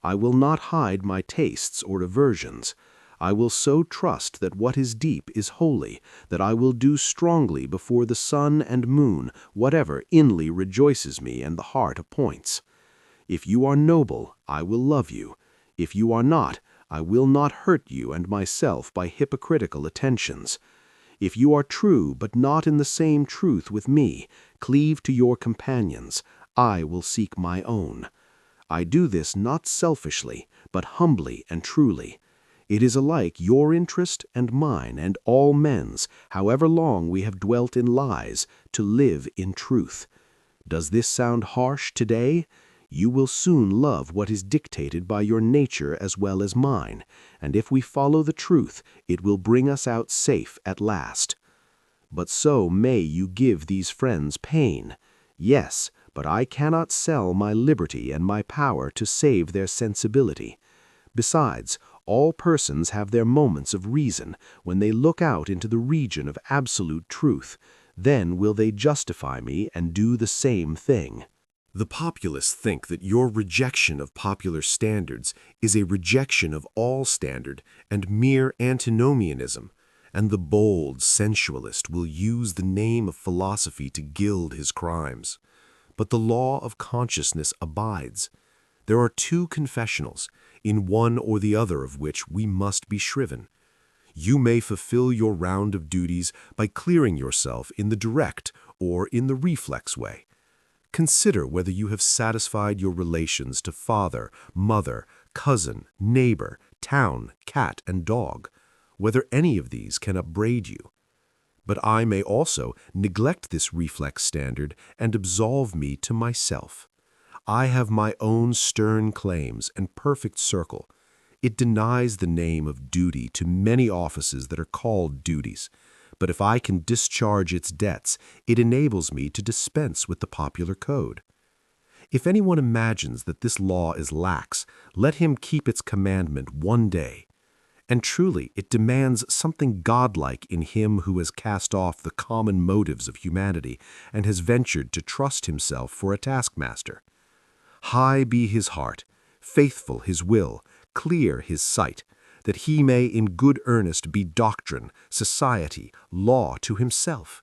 I will not hide my tastes or aversions. I will so trust that what is deep is holy, that I will do strongly before the sun and moon whatever inly rejoices me and the heart appoints. If you are noble, I will love you. If you are not, I will not hurt you and myself by hypocritical attentions. If you are true, but not in the same truth with me, cleave to your companions. I will seek my own. I do this not selfishly, but humbly and truly. It is alike your interest and mine and all men's, however long we have dwelt in lies, to live in truth. Does this sound harsh today? You will soon love what is dictated by your nature as well as mine, and if we follow the truth, it will bring us out safe at last. But so may you give these friends pain. Yes, but I cannot sell my liberty and my power to save their sensibility. Besides, all persons have their moments of reason when they look out into the region of absolute truth. Then will they justify me and do the same thing. The populace think that your rejection of popular standards is a rejection of all standard and mere antinomianism, and the bold sensualist will use the name of philosophy to gild his crimes. But the law of consciousness abides. There are two confessionals, in one or the other of which we must be shriven. You may fulfill your round of duties by clearing yourself in the direct or in the reflex way. Consider whether you have satisfied your relations to father, mother, cousin, neighbor, town, cat, and dog, whether any of these can upbraid you. But I may also neglect this reflex standard and absolve me to myself. I have my own stern claims and perfect circle. It denies the name of duty to many offices that are called duties. But if I can discharge its debts, it enables me to dispense with the popular code. If anyone imagines that this law is lax, let him keep its commandment one day. And truly, it demands something godlike in him who has cast off the common motives of humanity and has ventured to trust himself for a taskmaster. High be his heart, faithful his will, clear his sight. that he may in good earnest be doctrine, society, law to himself,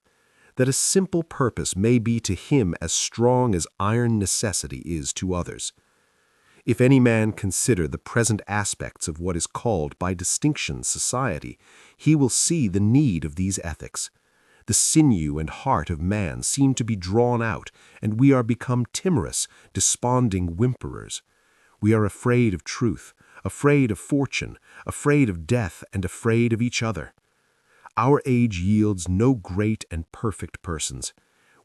that a simple purpose may be to him as strong as iron necessity is to others. If any man consider the present aspects of what is called by distinction society, he will see the need of these ethics. The sinew and heart of man seem to be drawn out, and we are become timorous, desponding whimperers. We are afraid of truth, afraid of fortune, afraid of death, and afraid of each other. Our age yields no great and perfect persons.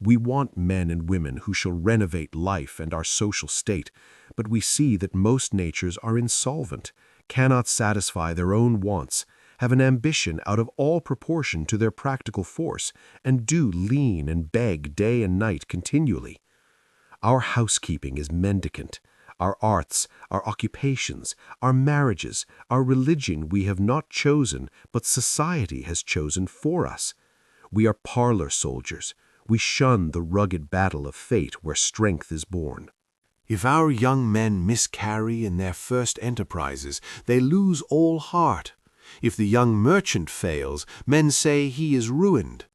We want men and women who shall renovate life and our social state, but we see that most natures are insolvent, cannot satisfy their own wants, have an ambition out of all proportion to their practical force, and do lean and beg day and night continually. Our housekeeping is mendicant. Our arts, our occupations, our marriages, our religion we have not chosen, but society has chosen for us. We are parlor soldiers. We shun the rugged battle of fate where strength is born. If our young men miscarry in their first enterprises, they lose all heart. If the young merchant fails, men say he is ruined.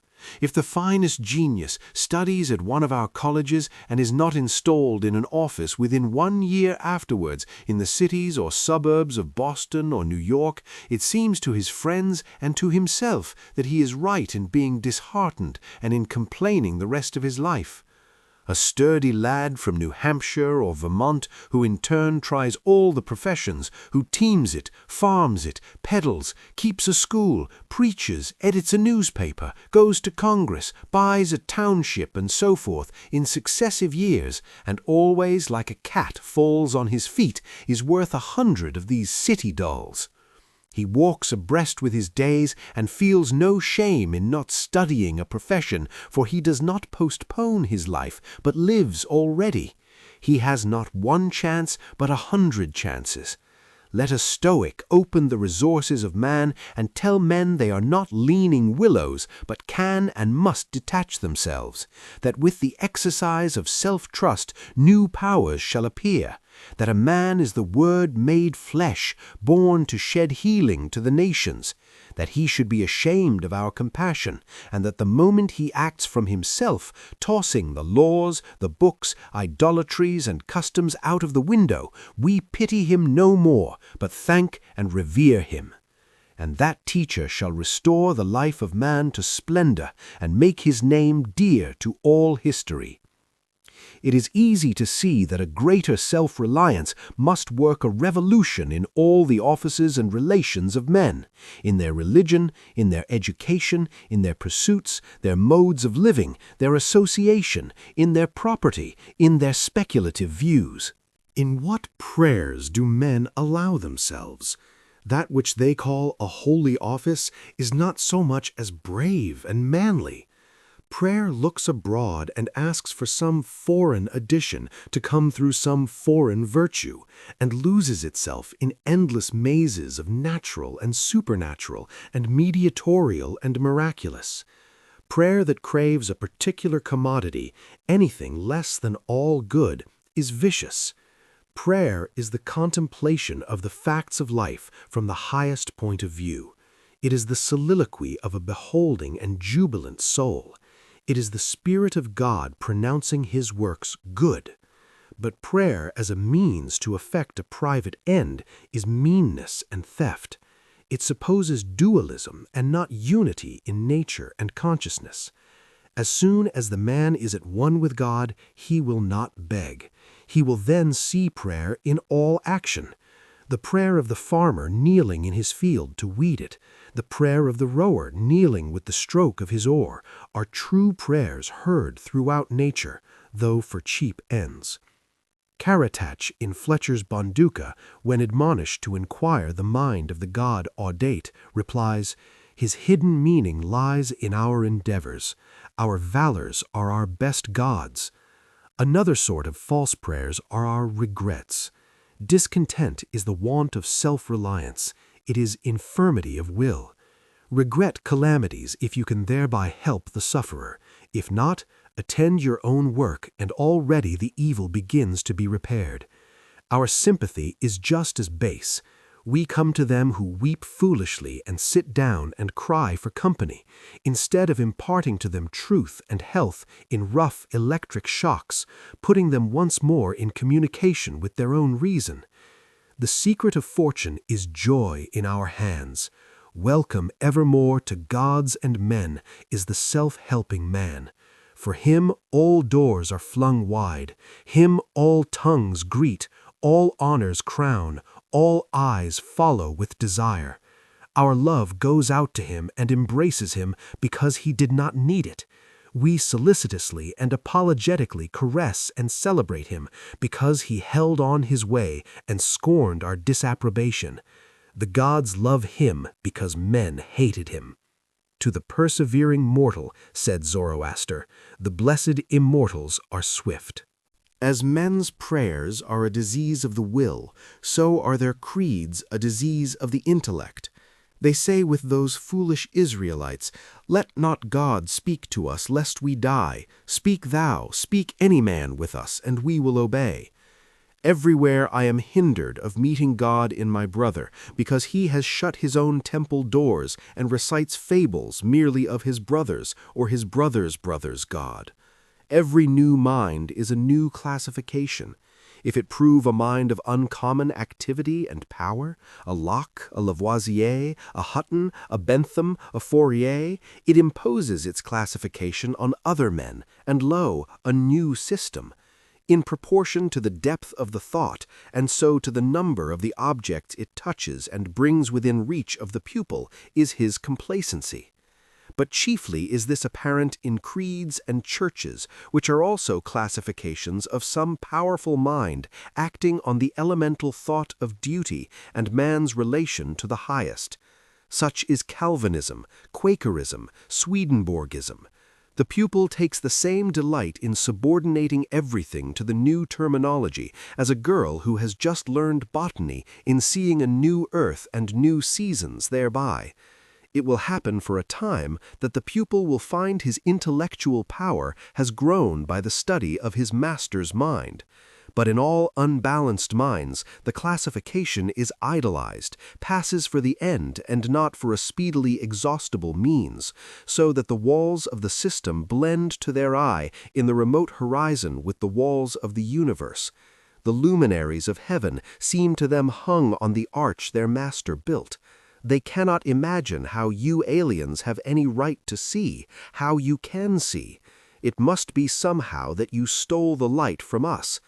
If the finest genius studies at one of our colleges and is not installed in an office within 1 year afterwards in the cities or suburbs of Boston or New York, it seems to his friends and to himself that he is right in being disheartened and in complaining the rest of his life. A sturdy lad from New Hampshire or Vermont, who in turn tries all the professions, who teams it, farms it, peddles, keeps a school, preaches, edits a newspaper, goes to Congress, buys a township, and so forth, in successive years, and always like a cat falls on his feet, is worth 100 of these city dolls. He walks abreast with his days and feels no shame in not studying a profession, for he does not postpone his life, but lives already. He has not 1 chance, but 100 chances. Let a Stoic open the resources of man and tell men they are not leaning willows, but can and must detach themselves, that with the exercise of self-trust new powers shall appear, that a man is the Word made flesh, born to shed healing to the nations, that he should be ashamed of our compassion, and that the moment he acts from himself, tossing the laws, the books, idolatries, and customs out of the window, we pity him no more, but thank and revere him. And that teacher shall restore the life of man to splendor, and make his name dear to all history. It is easy to see that a greater self-reliance must work a revolution in all the offices and relations of men, in their religion, in their education, in their pursuits, their modes of living, their association, in their property, in their speculative views. In what prayers do men allow themselves? That which they call a holy office is not so much as brave and manly. Prayer looks abroad and asks for some foreign addition to come through some foreign virtue, and loses itself in endless mazes of natural and supernatural and mediatorial and miraculous. Prayer that craves a particular commodity, anything less than all good, is vicious. Prayer is the contemplation of the facts of life from the highest point of view. It is the soliloquy of a beholding and jubilant soul. It is the Spirit of God pronouncing His works good. But prayer as a means to effect a private end is meanness and theft. It supposes dualism and not unity in nature and consciousness. As soon as the man is at one with God, he will not beg. He will then see prayer in all action. The prayer of the farmer kneeling in his field to weed it, the prayer of the rower kneeling with the stroke of his oar, are true prayers heard throughout nature, though for cheap ends. Caratach in Fletcher's Bonduca, when admonished to inquire the mind of the god Audate, replies, "His hidden meaning lies in our endeavors. Our valors are our best gods." Another sort of false prayers are our regrets. Discontent is the want of self-reliance. It is infirmity of will. Regret calamities if you can thereby help the sufferer. If not, attend your own work, and already the evil begins to be repaired. Our sympathy is just as base. We come to them who weep foolishly and sit down and cry for company, instead of imparting to them truth and health in rough electric shocks, putting them once more in communication with their own reason. The secret of fortune is joy in our hands. Welcome evermore to gods and men is the self-helping man. For him all doors are flung wide, him all tongues greet, all honors crown, all eyes follow with desire. Our love goes out to him and embraces him because he did not need it. We solicitously and apologetically caress and celebrate him because he held on his way and scorned our disapprobation. The gods love him because men hated him. To the persevering mortal, said Zoroaster, the blessed immortals are swift. As men's prayers are a disease of the will, so are their creeds a disease of the intellect. They say with those foolish Israelites, "Let not God speak to us, lest we die. Speak thou, speak any man with us, and we will obey." Everywhere I am hindered of meeting God in my brother, because he has shut his own temple doors and recites fables merely of his brother's or his brother's brother's God. Every new mind is a new classification. If it prove a mind of uncommon activity and power, a Locke, a Lavoisier, a Hutton, a Bentham, a Fourier, it imposes its classification on other men, and lo, a new system. In proportion to the depth of the thought, and so to the number of the objects it touches and brings within reach of the pupil, is his complacency. But chiefly is this apparent in creeds and churches, which are also classifications of some powerful mind acting on the elemental thought of duty and man's relation to the highest. Such is Calvinism, Quakerism, Swedenborgism. The pupil takes the same delight in subordinating everything to the new terminology as a girl who has just learned botany in seeing a new earth and new seasons thereby. It will happen for a time that the pupil will find his intellectual power has grown by the study of his master's mind. But in all unbalanced minds, the classification is idolized, passes for the end and not for a speedily exhaustible means, so that the walls of the system blend to their eye in the remote horizon with the walls of the universe. The luminaries of heaven seem to them hung on the arch their master built. They cannot imagine how you aliens have any right to see, how you can see. It must be somehow that you stole the light from us.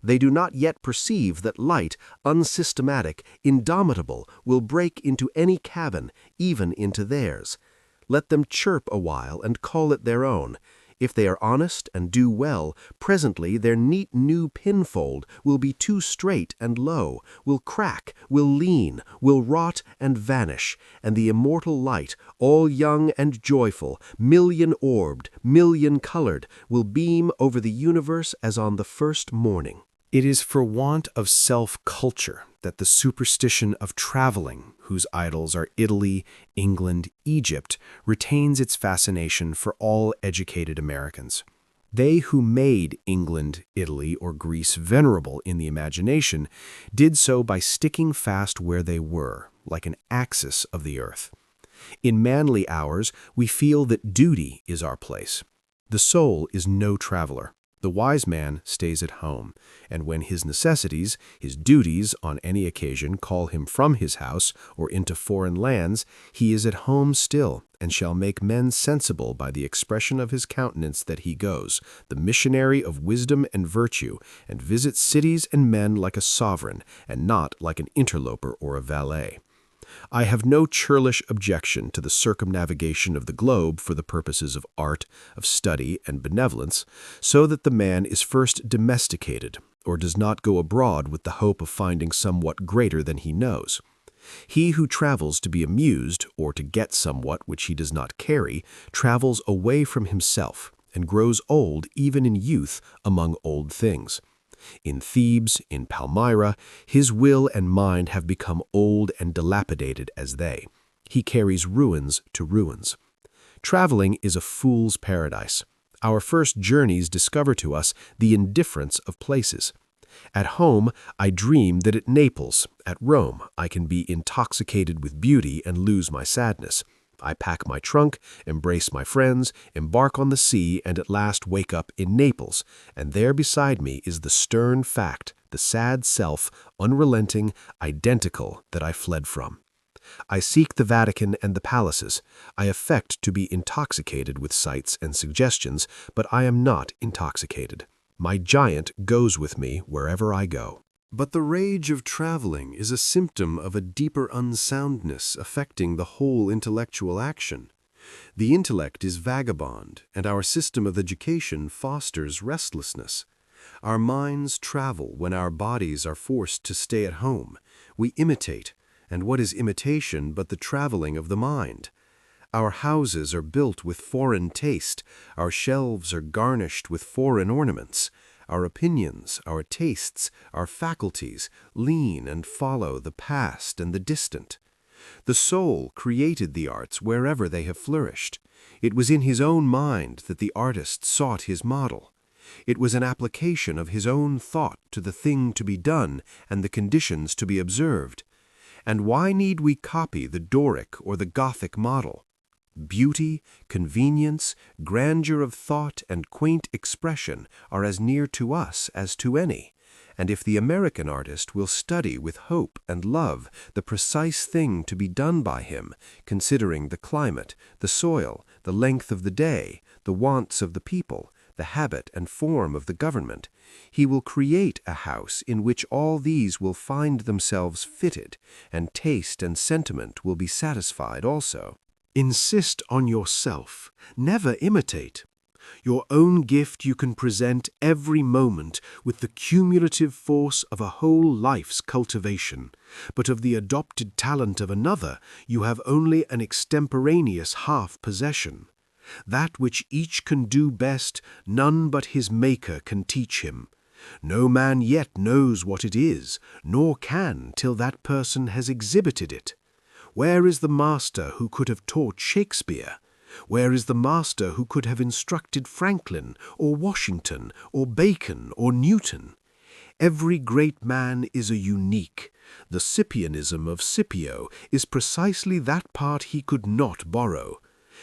They do not yet perceive that light, unsystematic, indomitable, will break into any cabin, even into theirs. Let them chirp a while and call it their own. If they are honest and do well, presently their neat new pinfold will be too straight and low, will crack, will lean, will rot and vanish, and the immortal light, all young and joyful, million-orbed, million-colored, will beam over the universe as on the first morning. It is for want of self-culture that the superstition of traveling, whose idols are Italy, England, Egypt, retains its fascination for all educated Americans. They who made England, Italy, or Greece venerable in the imagination did so by sticking fast where they were, like an axis of the earth. In manly hours, we feel that duty is our place. The soul is no traveler. The wise man stays at home, and when his necessities, his duties on any occasion call him from his house or into foreign lands, he is at home still, and shall make men sensible by the expression of his countenance that he goes, the missionary of wisdom and virtue, and visits cities and men like a sovereign, and not like an interloper or a valet. I have no churlish objection to the circumnavigation of the globe for the purposes of art, of study, and benevolence, so that the man is first domesticated, or does not go abroad with the hope of finding somewhat greater than he knows. He who travels to be amused, or to get somewhat which he does not carry, travels away from himself, and grows old even in youth among old things. In Thebes, in Palmyra, his will and mind have become old and dilapidated as they. He carries ruins to ruins. Traveling is a fool's paradise. Our first journeys discover to us the indifference of places. At home, I dream that at Naples, at Rome, I can be intoxicated with beauty and lose my sadness. I pack my trunk, embrace my friends, embark on the sea, and at last wake up in Naples, and there beside me is the stern fact, the sad self, unrelenting, identical, that I fled from. I seek the Vatican and the palaces. I affect to be intoxicated with sights and suggestions, but I am not intoxicated. My giant goes with me wherever I go. But the rage of traveling is a symptom of a deeper unsoundness affecting the whole intellectual action. The intellect is vagabond, and our system of education fosters restlessness. Our minds travel when our bodies are forced to stay at home. We imitate, and what is imitation but the traveling of the mind? Our houses are built with foreign taste, our shelves are garnished with foreign ornaments. Our opinions, our tastes, our faculties lean and follow the past and the distant. The soul created the arts wherever they have flourished. It was in his own mind that the artist sought his model. It was an application of his own thought to the thing to be done and the conditions to be observed. And why need we copy the Doric or the Gothic model? Beauty, convenience, grandeur of thought, and quaint expression are as near to us as to any, and if the American artist will study with hope and love the precise thing to be done by him, considering the climate, the soil, the length of the day, the wants of the people, the habit and form of the government, he will create a house in which all these will find themselves fitted, and taste and sentiment will be satisfied also. Insist on yourself, never imitate. Your own gift you can present every moment with the cumulative force of a whole life's cultivation, but of the adopted talent of another you have only an extemporaneous half-possession. That which each can do best, none but his Maker can teach him. No man yet knows what it is, nor can till that person has exhibited it. Where is the master who could have taught Shakespeare? Where is the master who could have instructed Franklin, or Washington, or Bacon, or Newton? Every great man is a unique. The Scipianism of Scipio is precisely that part he could not borrow.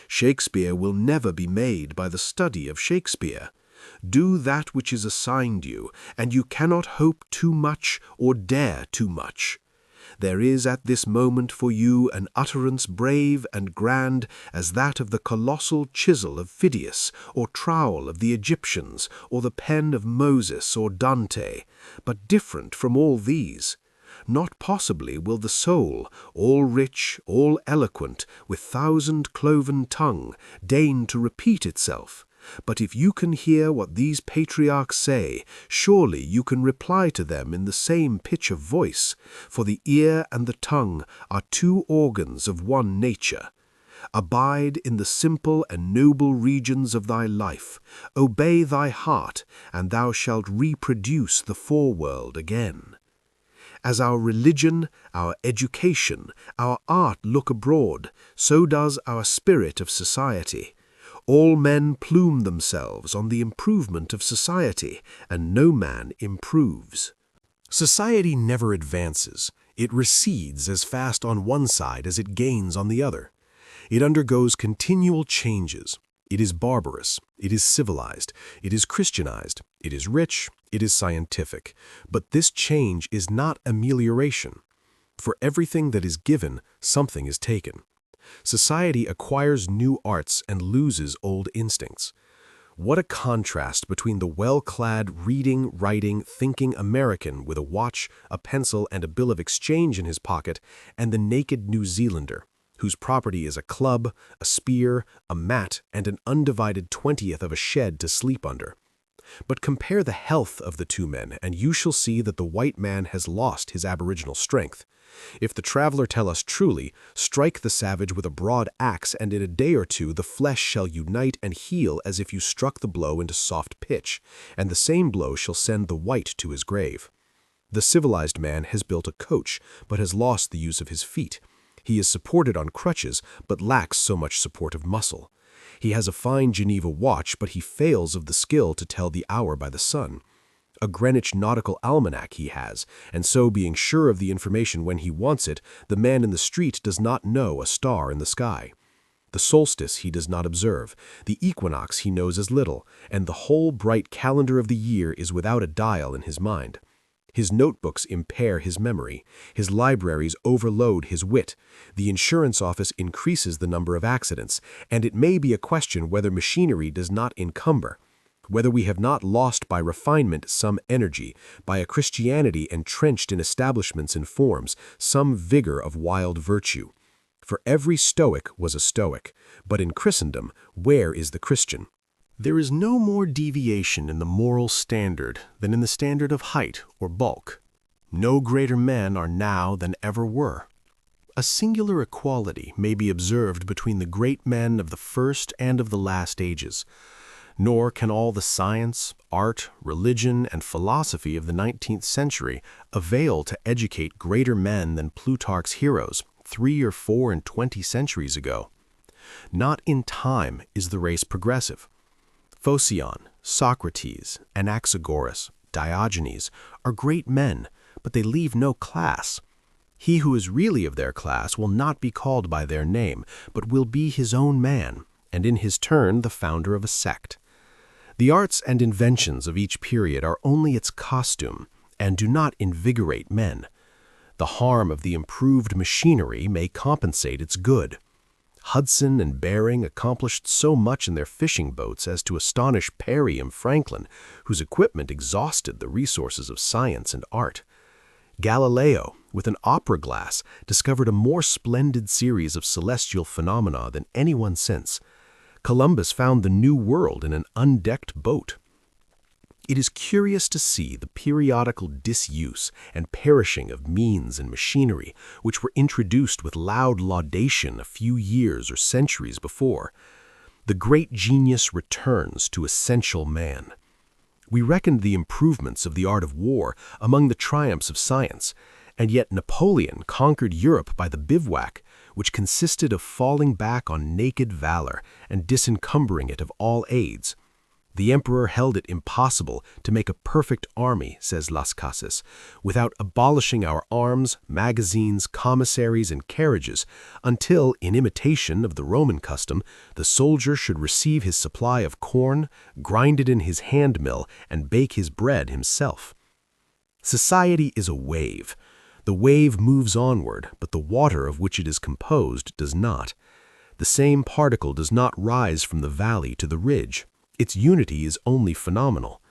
Shakespeare will never be made by the study of Shakespeare. Do that which is assigned you, and you cannot hope too much or dare too much. There is at this moment for you an utterance brave and grand as that of the colossal chisel of Phidias, or trowel of the Egyptians, or the pen of Moses or Dante, but different from all these. Not possibly will the soul, all rich, all eloquent, with thousand-cloven tongue, deign to repeat itself. But if you can hear what these patriarchs say, surely you can reply to them in the same pitch of voice, for the ear and the tongue are two organs of one nature. Abide in the simple and noble regions of thy life, obey thy heart, and thou shalt reproduce the foreworld again. As our religion, our education, our art look abroad, so does our spirit of society. All men plume themselves on the improvement of society, and no man improves. Society never advances. It recedes as fast on one side as it gains on the other. It undergoes continual changes. It is barbarous. It is civilized. It is Christianized. It is rich. It is scientific. But this change is not amelioration. For everything that is given, something is taken. Society acquires new arts and loses old instincts. What a contrast between the well-clad, reading, writing, thinking American with a watch, a pencil, and a bill of exchange in his pocket, and the naked New Zealander, whose property is a club, a spear, a mat, and an undivided 20th of a shed to sleep under. But compare the health of the two men, and you shall see that the white man has lost his aboriginal strength. If the traveler tell us truly, strike the savage with a broad axe, and in a day or two the flesh shall unite and heal as if you struck the blow into soft pitch, and the same blow shall send the white to his grave. The civilized man has built a coach, but has lost the use of his feet. He is supported on crutches, but lacks so much support of muscle. He has a fine Geneva watch, but he fails of the skill to tell the hour by the sun. A Greenwich nautical almanac he has, and so being sure of the information when he wants it, the man in the street does not know a star in the sky. The solstice he does not observe, the equinox he knows as little, and the whole bright calendar of the year is without a dial in his mind. His notebooks impair his memory, his libraries overload his wit, the insurance office increases the number of accidents, and it may be a question whether machinery does not encumber, whether we have not lost by refinement some energy, by a Christianity entrenched in establishments and forms, some vigor of wild virtue. For every Stoic was a Stoic, but in Christendom, where is the Christian? There is no more deviation in the moral standard than in the standard of height or bulk. No greater men are now than ever were. A singular equality may be observed between the great men of the first and of the last ages. Nor can all the science, art, religion, and philosophy of the 19th century avail to educate greater men than Plutarch's heroes 3 or 4 and 20 centuries ago. Not in time is the race progressive. Phocion, Socrates, Anaxagoras, Diogenes are great men, but they leave no class. He who is really of their class will not be called by their name, but will be his own man, and in his turn the founder of a sect. The arts and inventions of each period are only its costume, and do not invigorate men. The harm of the improved machinery may compensate its good. Hudson and Bering accomplished so much in their fishing boats as to astonish Parry and Franklin, whose equipment exhausted the resources of science and art. Galileo, with an opera glass, discovered a more splendid series of celestial phenomena than anyone since. Columbus found the New World in an undecked boat. It is curious to see the periodical disuse and perishing of means and machinery which were introduced with loud laudation a few years or centuries before. The great genius returns to essential man. We reckoned the improvements of the art of war among the triumphs of science, and yet Napoleon conquered Europe by the bivouac, which consisted of falling back on naked valor and disencumbering it of all aids. The emperor held it impossible to make a perfect army, says Las Casas, without abolishing our arms, magazines, commissaries, and carriages, until, in imitation of the Roman custom, the soldier should receive his supply of corn, grind it in his hand mill, and bake his bread himself. Society is a wave. The wave moves onward, but the water of which it is composed does not. The same particle does not rise from the valley to the ridge. Its unity is only phenomenal.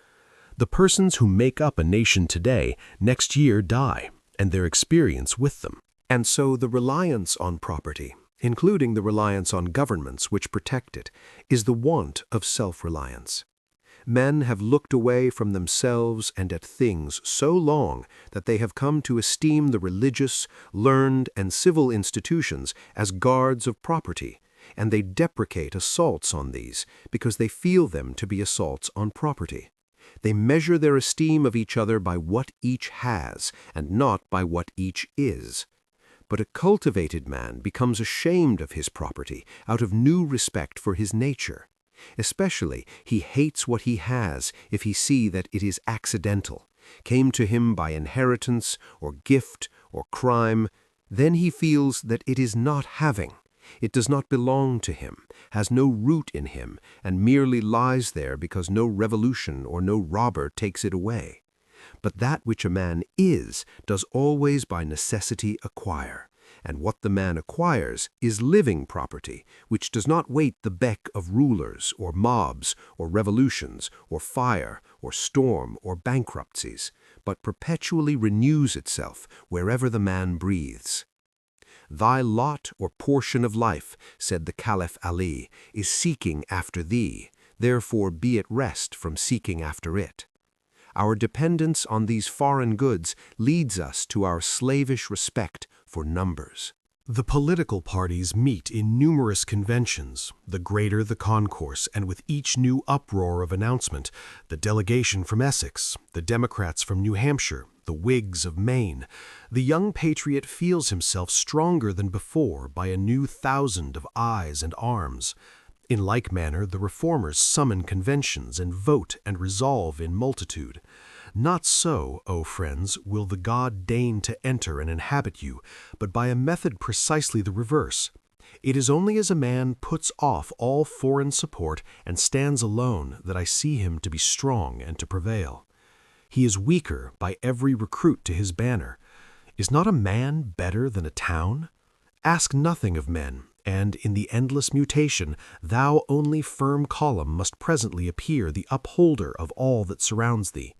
The persons who make up a nation today, next year die, and their experience with them. And so the reliance on property, including the reliance on governments which protect it, is the want of self-reliance. Men have looked away from themselves and at things so long that they have come to esteem the religious, learned, and civil institutions as guards of property, and they deprecate assaults on these because they feel them to be assaults on property. They measure their esteem of each other by what each has, and not by what each is. But a cultivated man becomes ashamed of his property out of new respect for his nature. Especially, he hates what he has if he see that it is accidental, came to him by inheritance or gift or crime. Then he feels that it is not having. It does not belong to him, has no root in him, and merely lies there because no revolution or no robber takes it away. But that which a man is does always by necessity acquire, and what the man acquires is living property, which does not wait the beck of rulers or mobs or revolutions or fire or storm or bankruptcies, but perpetually renews itself wherever the man breathes. Thy lot or portion of life, said the Caliph Ali, is seeking after thee, therefore be at rest from seeking after it. Our dependence on these foreign goods leads us to our slavish respect for numbers. The political parties meet in numerous conventions, the greater the concourse, and with each new uproar of announcement, the delegation from Essex, the Democrats from New Hampshire, the Whigs of Maine, the young patriot feels himself stronger than before by a new 1,000 of eyes and arms. In like manner, the reformers summon conventions and vote and resolve in multitude. Not so, O friends, will the God deign to enter and inhabit you, but by a method precisely the reverse. It is only as a man puts off all foreign support and stands alone that I see him to be strong and to prevail. He is weaker by every recruit to his banner. Is not a man better than a town? Ask nothing of men, and in the endless mutation, thou only firm column must presently appear the upholder of all that surrounds thee.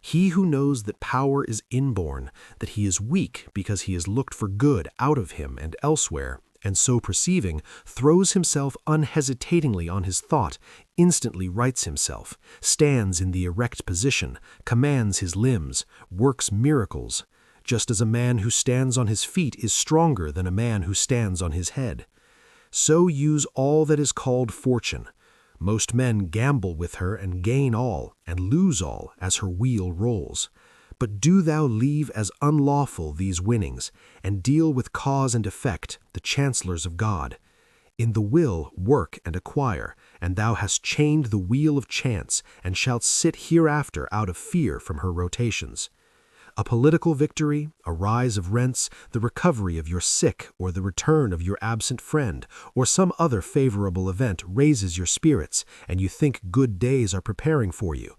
He who knows that power is inborn, that he is weak because he has looked for good out of him and elsewhere, and so perceiving, throws himself unhesitatingly on his thought, instantly rights himself, stands in the erect position, commands his limbs, works miracles, just as a man who stands on his feet is stronger than a man who stands on his head. So use all that is called fortune. Most men gamble with her and gain all, and lose all as her wheel rolls. But do thou leave as unlawful these winnings, and deal with cause and effect, the chancellors of God. In the will work and acquire, and thou hast chained the wheel of chance, and shalt sit hereafter out of fear from her rotations. A political victory, a rise of rents, the recovery of your sick, or the return of your absent friend, or some other favorable event raises your spirits, and you think good days are preparing for you.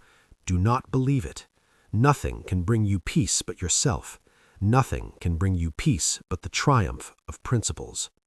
Do not believe it. Nothing can bring you peace but yourself. Nothing can bring you peace but the triumph of principles.